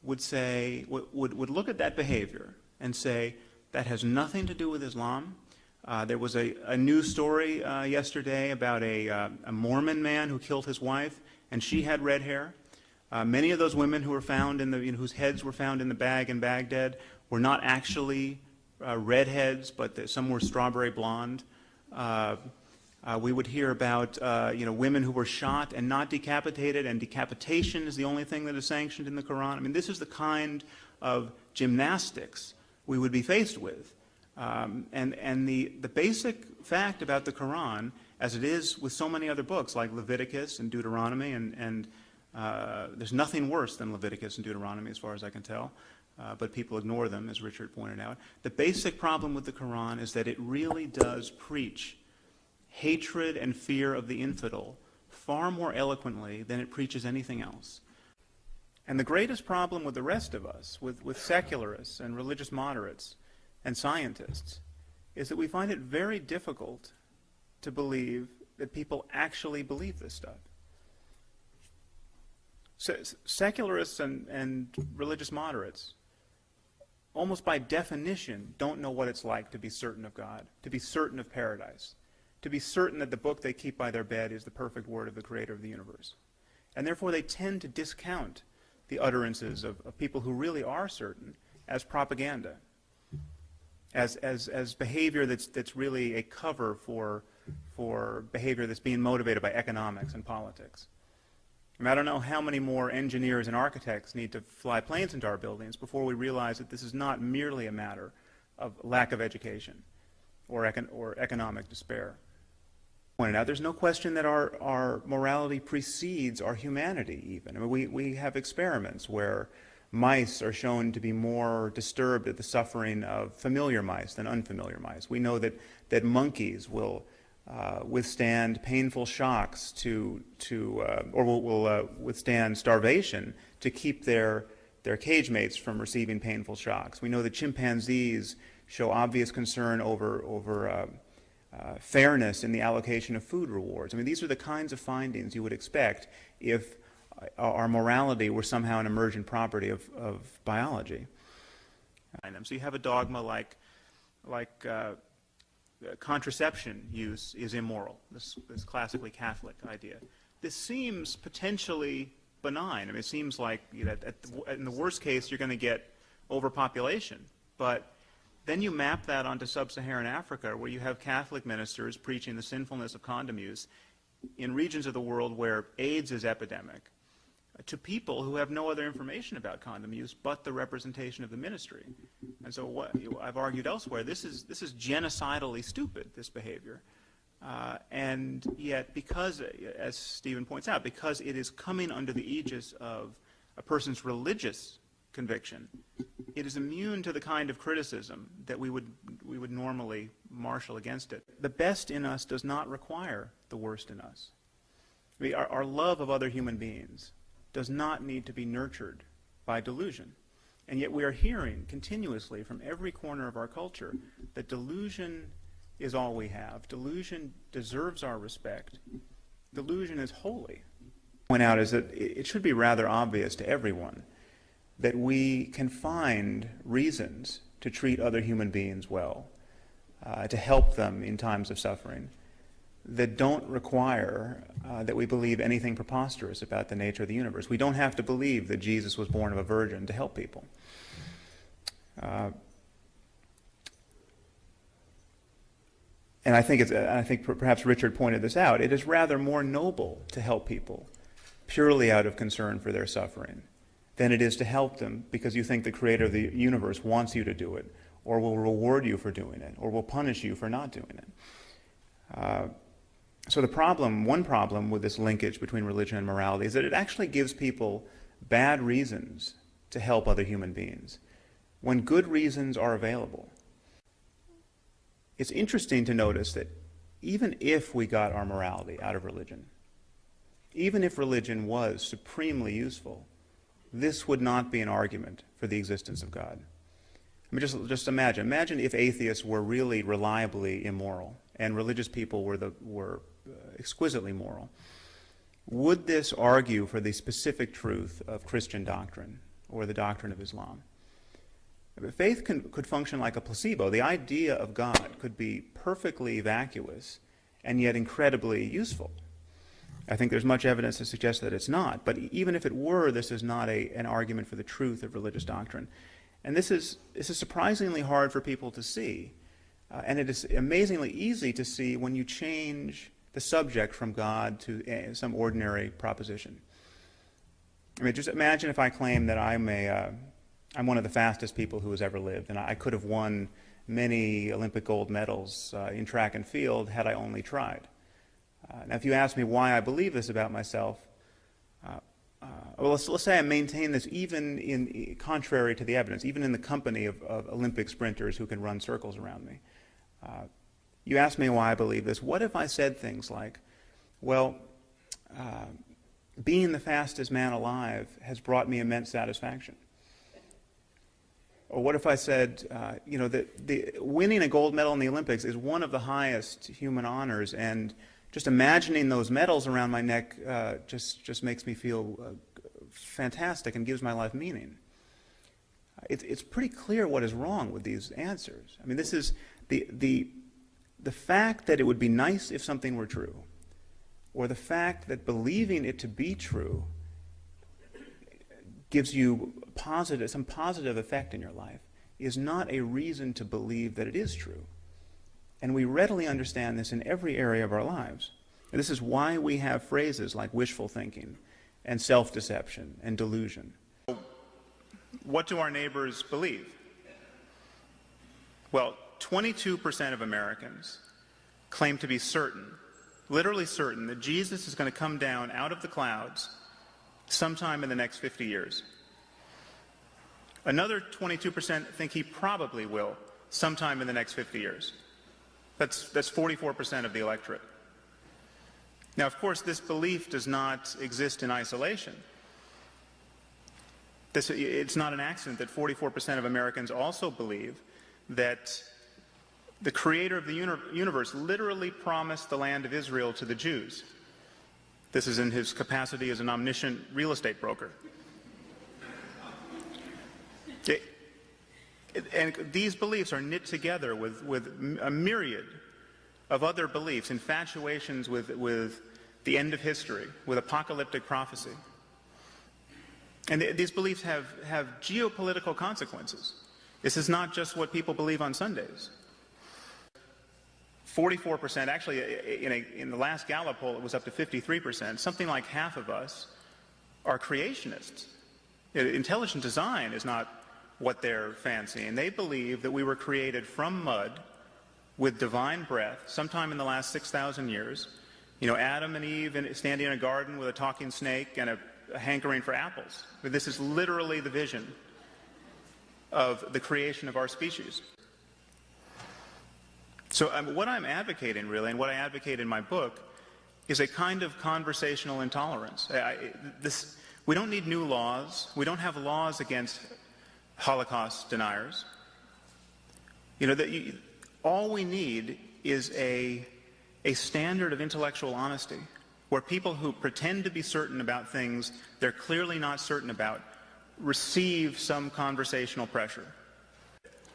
would say, would look at that behavior and say, that has nothing to do with Islam. There was a news story yesterday about a Mormon man who killed his wife, and she had red hair. Many of those women who were found whose heads were found in the bag in Baghdad were not actually redheads, but some were strawberry blonde. We would hear about women who were shot and not decapitated, and decapitation is the only thing that is sanctioned in the Quran. I mean, this is the kind of gymnastics we would be faced with. And the basic fact about the Quran, as it is with so many other books like Leviticus and Deuteronomy, and there's nothing worse than Leviticus and Deuteronomy as far as I can tell, but people ignore them, as Richard pointed out. The basic problem with the Quran is that it really does preach hatred and fear of the infidel far more eloquently than it preaches anything else. And the greatest problem with the rest of us, with secularists and religious moderates and scientists, is that we find it very difficult to believe that people actually believe this stuff. Secularists and religious moderates, almost by definition, don't know what it's like to be certain of God, to be certain of paradise, to be certain that the book they keep by their bed is the perfect word of the creator of the universe. And therefore they tend to discount the utterances of people who really are certain as propaganda, as behavior that's really a cover for behavior that's being motivated by economics and politics. I mean, I don't know how many more engineers and architects need to fly planes into our buildings before we realize that this is not merely a matter of lack of education or economic despair. Pointed out, there's no question that our morality precedes our humanity even. I mean, we have experiments where mice are shown to be more disturbed at the suffering of familiar mice than unfamiliar mice. We know that monkeys will withstand painful shocks or will withstand starvation to keep their cage mates from receiving painful shocks. We know that chimpanzees show obvious concern over fairness in the allocation of food rewards. I mean, these are the kinds of findings you would expect if our morality were somehow an emergent property of biology. So you have a dogma like contraception use is immoral, this classically Catholic idea. This seems potentially benign. I mean, it seems like in the worst case you're going to get overpopulation, but then you map that onto sub-Saharan Africa, where you have Catholic ministers preaching the sinfulness of condom use in regions of the world where AIDS is epidemic, to people who have no other information about condom use but the representation of the ministry. And so what I've argued elsewhere, this is genocidally stupid, this behavior. And yet, because, as Stephen points out, because it is coming under the aegis of a person's religious conviction. It is immune to the kind of criticism that we would normally marshal against it. The best in us does not require the worst in us. I mean, our love of other human beings does not need to be nurtured by delusion. And yet we are hearing continuously from every corner of our culture that delusion is all we have. Delusion deserves our respect. Delusion is holy. Point out is that it should be rather obvious to everyone that we can find reasons to treat other human beings well, to help them in times of suffering, that don't require that we believe anything preposterous about the nature of the universe. We don't have to believe that Jesus was born of a virgin to help people. And I think perhaps Richard pointed this out, it is rather more noble to help people purely out of concern for their suffering than it is to help them because you think the creator of the universe wants you to do it, or will reward you for doing it, or will punish you for not doing it. So one problem with this linkage between religion and morality is that it actually gives people bad reasons to help other human beings when good reasons are available. It's interesting to notice that even if we got our morality out of religion, even if religion was supremely useful, this would not be an argument for the existence of God. I mean, just imagine if atheists were really reliably immoral and religious people were exquisitely moral. Would this argue for the specific truth of Christian doctrine or the doctrine of Islam? Faith could function like a placebo. The idea of God could be perfectly vacuous and yet incredibly useful. I think there's much evidence to suggest that it's not, but even if it were, this is not an argument for the truth of religious doctrine. And this is surprisingly hard for people to see, and it is amazingly easy to see when you change the subject from God to some ordinary proposition. I mean, just imagine if I claim that I'm one of the fastest people who has ever lived, and I could have won many Olympic gold medals in track and field had I only tried. Now, if you ask me why I believe this about myself, well, let's say I maintain this even contrary to the evidence, even in the company of Olympic sprinters who can run circles around me. You ask me why I believe this. What if I said things like, well, being the fastest man alive has brought me immense satisfaction? Or what if I said, that winning a gold medal in the Olympics is one of the highest human honors, and just imagining those medals around my neck just makes me feel fantastic and gives my life meaning. It's pretty clear what is wrong with these answers. I mean, this is the fact that it would be nice if something were true, or the fact that believing it to be true gives you some positive effect in your life, is not a reason to believe that it is true. And we readily understand this in every area of our lives. And this is why we have phrases like wishful thinking and self-deception and delusion. What do our neighbors believe? Well, 22% of Americans claim to be certain, literally certain, that Jesus is going to come down out of the clouds sometime in the next 50 years. Another 22% think he probably will sometime in the next 50 years. That's 44% of the electorate. Now, of course, this belief does not exist in isolation. It's not an accident that 44% of Americans also believe that the creator of the universe literally promised the land of Israel to the Jews. This is in his capacity as an omniscient real estate broker. And these beliefs are knit together with a myriad of other beliefs, infatuations with the end of history, with apocalyptic prophecy. And these beliefs have geopolitical consequences. This is not just what people believe on Sundays. 44%, actually in the last Gallup poll it was up to 53%, something like half of us are creationists. Intelligent design is not what they're fancying. They believe that we were created from mud with divine breath sometime in the last 6,000 years. Adam and Eve standing in a garden with a talking snake and a hankering for apples. This is literally the vision of the creation of our species. So what I'm advocating, really, and what I advocate in my book, is a kind of conversational intolerance. We don't need new laws. We don't have laws against Holocaust deniers. All we need is a standard of intellectual honesty, where people who pretend to be certain about things they're clearly not certain about receive some conversational pressure.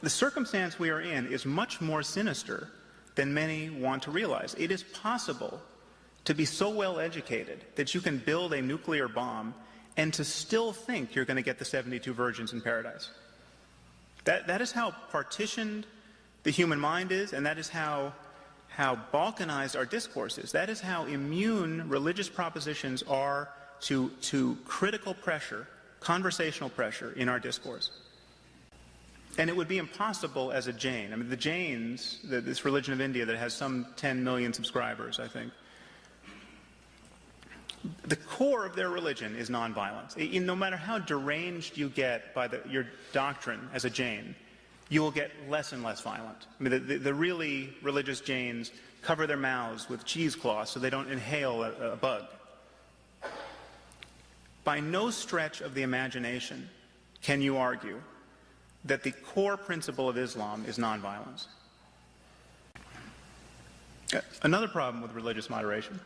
The circumstance we are in is much more sinister than many want to realize. It is possible to be so well educated that you can build a nuclear bomb and to still think you're going to get the 72 virgins in paradise. That is how partitioned the human mind is, and that is how balkanized our discourse is. That is how immune religious propositions are to critical pressure, conversational pressure in our discourse. And it would be impossible as a Jain. I mean, the Jains, this religion of India that has some 10 million subscribers, I think, the core of their religion is nonviolence. No matter how deranged you get by your doctrine as a Jain, you will get less and less violent. I mean, the really religious Jains cover their mouths with cheesecloths so they don't inhale a bug. By no stretch of the imagination can you argue that the core principle of Islam is nonviolence. Another problem with religious moderation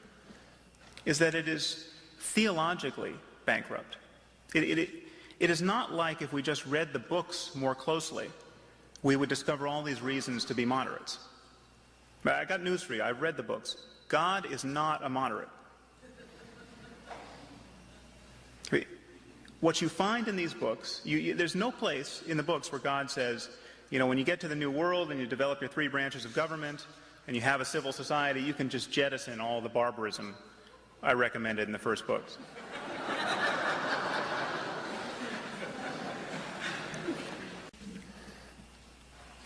is that it is theologically bankrupt. It is not like if we just read the books more closely, we would discover all these reasons to be moderates. I got news for you. I've read the books. God is not a moderate. What you find in these books, there's no place in the books where God says, when you get to the New World and you develop your 3 branches of government and you have a civil society, you can just jettison all the barbarism I recommended in the first books.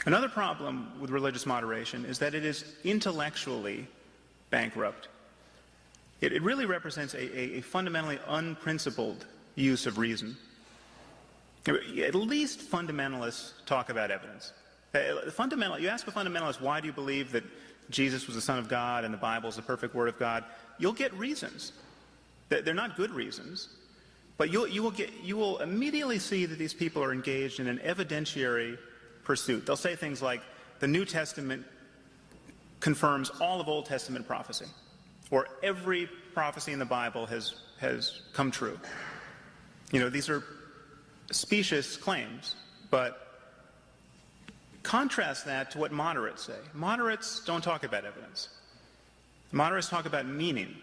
Another problem with religious moderation is that it is intellectually bankrupt. It really represents a fundamentally unprincipled use of reason. At least fundamentalists talk about evidence. You ask a fundamentalist, why do you believe that Jesus was the Son of God and the Bible is the perfect Word of God? You'll get reasons. They're not good reasons, but you will immediately see that these people are engaged in an evidentiary pursuit. They'll say things like, the New Testament confirms all of Old Testament prophecy, or every prophecy in the Bible has come true. These are specious claims, but contrast that to what moderates say. Moderates don't talk about evidence. Moderates talk about meaning.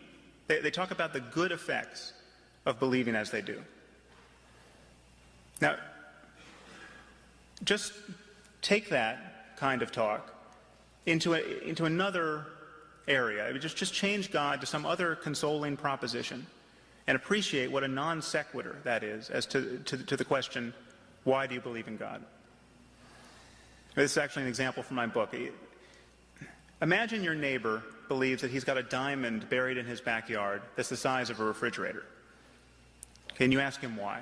They talk about the good effects of believing as they do. Now, just take that kind of talk into another area. Just change God to some other consoling proposition and appreciate what a non sequitur that is as to the question, why do you believe in God? This is actually an example from my book. Imagine your neighbor believes that he's got a diamond buried in his backyard that's the size of a refrigerator. Okay, and you ask him why.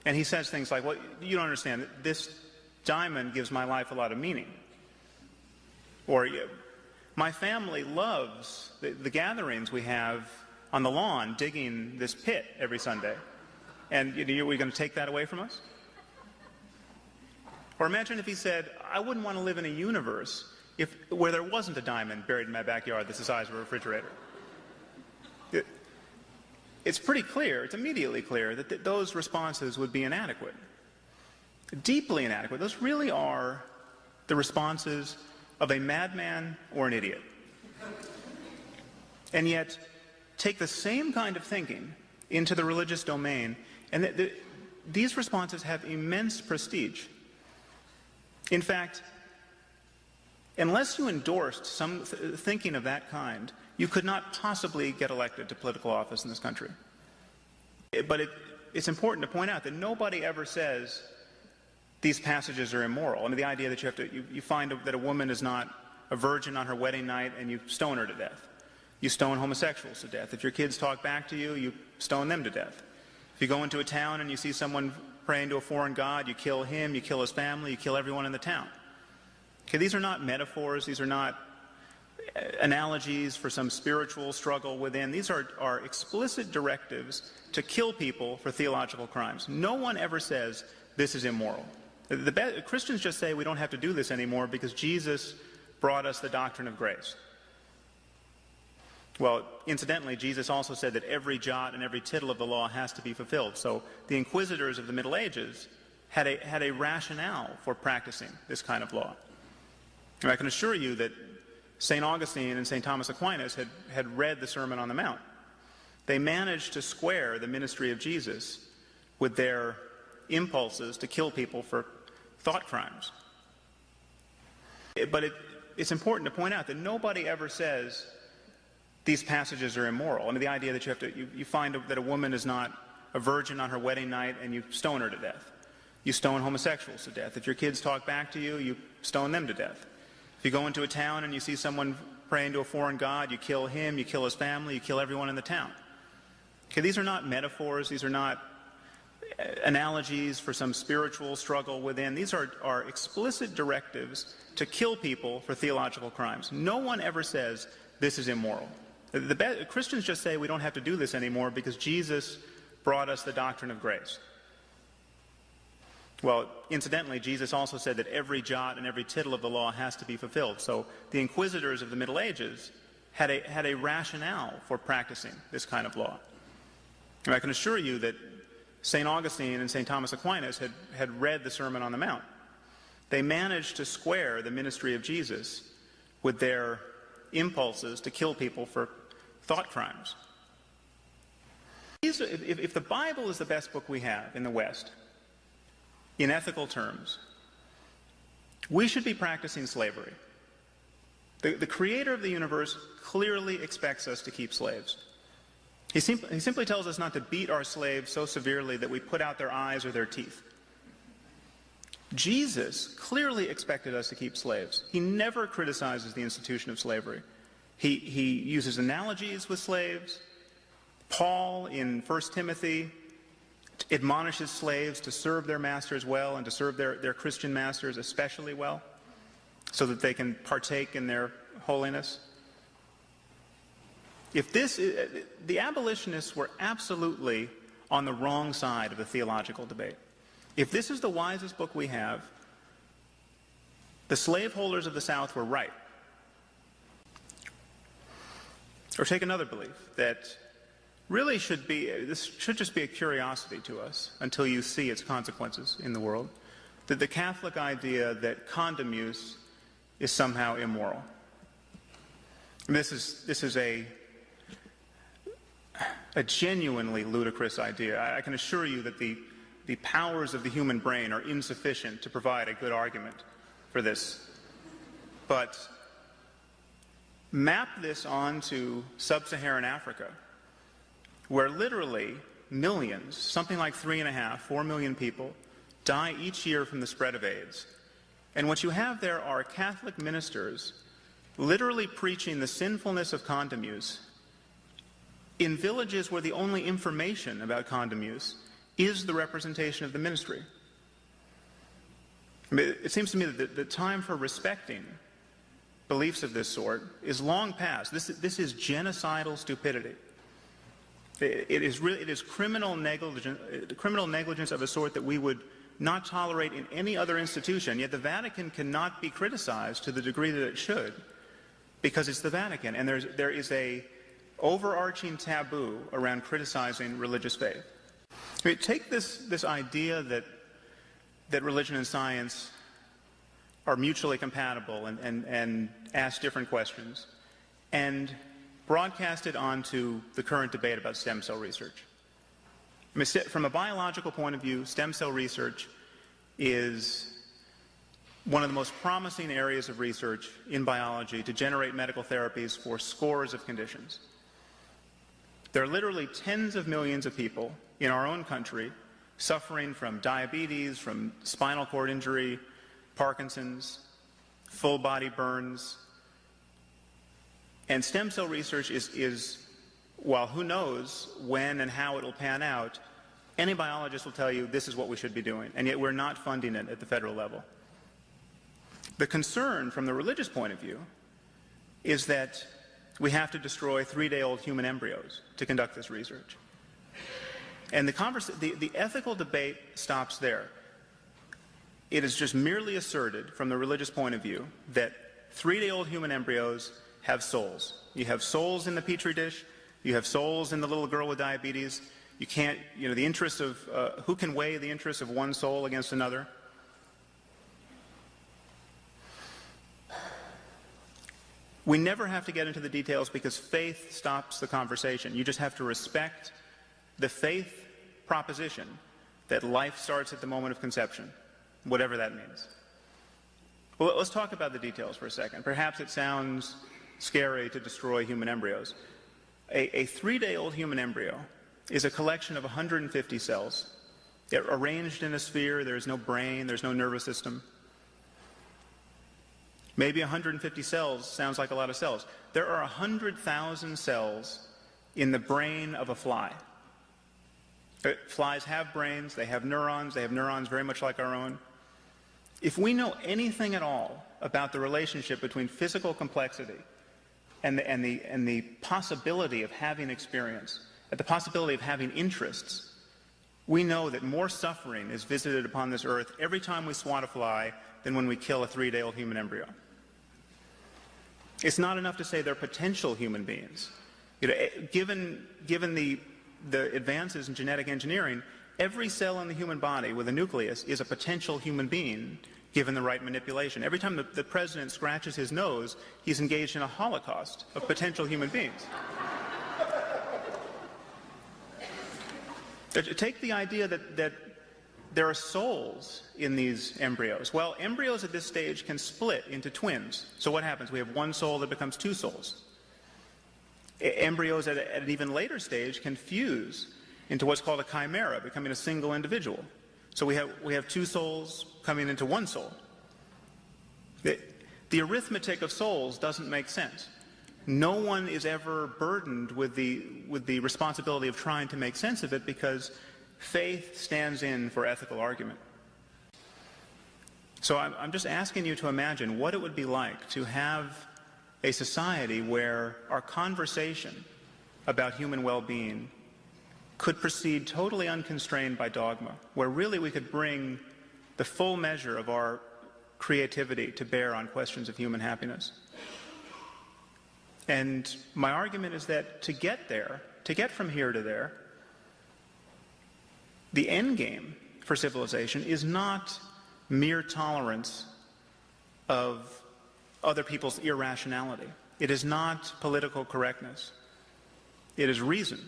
And he says things like, well, you don't understand. This diamond gives my life a lot of meaning. Or, my family loves the gatherings we have on the lawn digging this pit every Sunday. And are we going to take that away from us? Or imagine if he said, I wouldn't want to live in a universe where there wasn't a diamond buried in my backyard that's the size of a refrigerator. It's pretty clear, it's immediately clear, that those responses would be inadequate. Deeply inadequate. Those really are the responses of a madman or an idiot. And yet, take the same kind of thinking into the religious domain, and these responses have immense prestige. In fact, unless you endorsed some thinking of that kind, you could not possibly get elected to political office in this country. But it's important to point out that nobody ever says these passages are immoral. I mean, the idea that you find that a woman is not a virgin on her wedding night and you stone her to death. You stone homosexuals to death. If your kids talk back to you, you stone them to death. If you go into a town and you see someone praying to a foreign god, you kill him, you kill his family, you kill everyone in the town. Okay, these are not metaphors, these are not analogies for some spiritual struggle within. These are explicit directives to kill people for theological crimes. No one ever says this is immoral. Christians just say we don't have to do this anymore because Jesus brought us the doctrine of grace. Well, incidentally, Jesus also said that every jot and every tittle of the law has to be fulfilled. So the inquisitors of the Middle Ages had a rationale for practicing this kind of law. And I can assure you that St. Augustine and St. Thomas Aquinas had read the Sermon on the Mount. They managed to square the ministry of Jesus with their impulses to kill people for thought crimes. But it's important to point out that nobody ever says these passages are immoral. I mean, the idea that you find that a woman is not a virgin on her wedding night and you stone her to death. You stone homosexuals to death. If your kids talk back to you, you stone them to death. If you go into a town and you see someone praying to a foreign god, you kill him, you kill his family, you kill everyone in the town. Okay, these are not metaphors, these are not analogies for some spiritual struggle within. These are explicit directives to kill people for theological crimes. No one ever says this is immoral. Christians just say we don't have to do this anymore because Jesus brought us the doctrine of grace. Well, incidentally, Jesus also said that every jot and every tittle of the law has to be fulfilled. So the inquisitors of the Middle Ages had a rationale for practicing this kind of law. And I can assure you that St. Augustine and St. Thomas Aquinas had read the Sermon on the Mount. They managed to square the ministry of Jesus with their impulses to kill people for thought crimes. If the Bible is the best book we have in the West, in ethical terms, we should be practicing slavery. The creator of the universe clearly expects us to keep slaves. He simply tells us not to beat our slaves so severely that we put out their eyes or their teeth. Jesus clearly expected us to keep slaves. He never criticizes the institution of slavery. He uses analogies with slaves. Paul in 1 Timothy admonishes slaves to serve their masters well and to serve their Christian masters especially well so that they can partake in their holiness. The abolitionists were absolutely on the wrong side of the theological debate. If this is the wisest book we have, the slaveholders of the South were right. Or take another belief that really this should just be a curiosity to us until you see its consequences in the world, that the Catholic idea that condom use is somehow immoral. And this is a genuinely ludicrous idea. I can assure you that the powers of the human brain are insufficient to provide a good argument for this. But map this onto sub-Saharan Africa, where literally millions, something like 4 million people, die each year from the spread of AIDS. And what you have there are Catholic ministers literally preaching the sinfulness of condom use in villages where the only information about condom use is the representation of the ministry. I mean, it seems to me that the time for respecting beliefs of this sort is long past. This is genocidal stupidity. It is criminal negligence of a sort that we would not tolerate in any other institution. Yet the Vatican cannot be criticized to the degree that it should, because it's the Vatican, and there is a overarching taboo around criticizing religious faith. I mean, take this idea that religion and science are mutually compatible and ask different questions, and broadcast it onto the current debate about stem cell research. I mean, from a biological point of view, stem cell research is one of the most promising areas of research in biology to generate medical therapies for scores of conditions. There are literally tens of millions of people in our own country suffering from diabetes, from spinal cord injury, Parkinson's, full body burns. And stem cell research is, while who knows when and how it will pan out, Any biologist will tell you this is what we should be doing, and yet we're not funding it at the federal level. The concern from the religious point of view is that we have to destroy 3-day-old human embryos to conduct this research. And the ethical debate stops there. It is just merely asserted from the religious point of view that 3-day-old human embryos have souls. You have souls in the petri dish, you have souls in the little girl with diabetes. You can't, the interest of, who can weigh the interest of one soul against another? We never have to get into the details because faith stops the conversation. You just have to respect the faith proposition that life starts at the moment of conception, whatever that means. Well, let's talk about the details for a second. Perhaps it sounds scary to destroy human embryos. A 3-day-old human embryo is a collection of 150 cells. They're arranged in a sphere. There's no brain. There's no nervous system. Maybe 150 cells sounds like a lot of cells. There are 100,000 cells in the brain of a fly. Flies have brains. They have neurons. They have neurons very much like our own. If we know anything at all about the relationship between physical complexity and the possibility of having experience, and the possibility of having interests, we know that more suffering is visited upon this earth every time we swat a fly than when we kill a 3-day-old human embryo. It's not enough to say they're potential human beings. Given the advances in genetic engineering, every cell in the human body with a nucleus is a potential human being given the right manipulation. Every time the president scratches his nose, he's engaged in a holocaust of potential human beings. Take the idea that there are souls in these embryos. Well, embryos at this stage can split into twins. So what happens? We have one soul that becomes 2 souls. Embryos at an even later stage can fuse into what's called a chimera, becoming a single individual. So we have 2 souls coming into 1 soul. The arithmetic of souls doesn't make sense. No one is ever burdened with the responsibility of trying to make sense of it because faith stands in for ethical argument. So I'm just asking you to imagine what it would be like to have a society where our conversation about human well-being could proceed totally unconstrained by dogma, where really we could bring the full measure of our creativity to bear on questions of human happiness. And my argument is that to get there, to get from here to there, the end game for civilization is not mere tolerance of other people's irrationality. It is not political correctness. It is reason.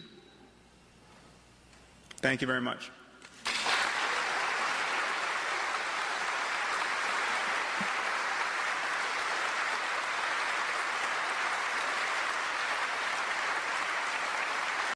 Thank you very much.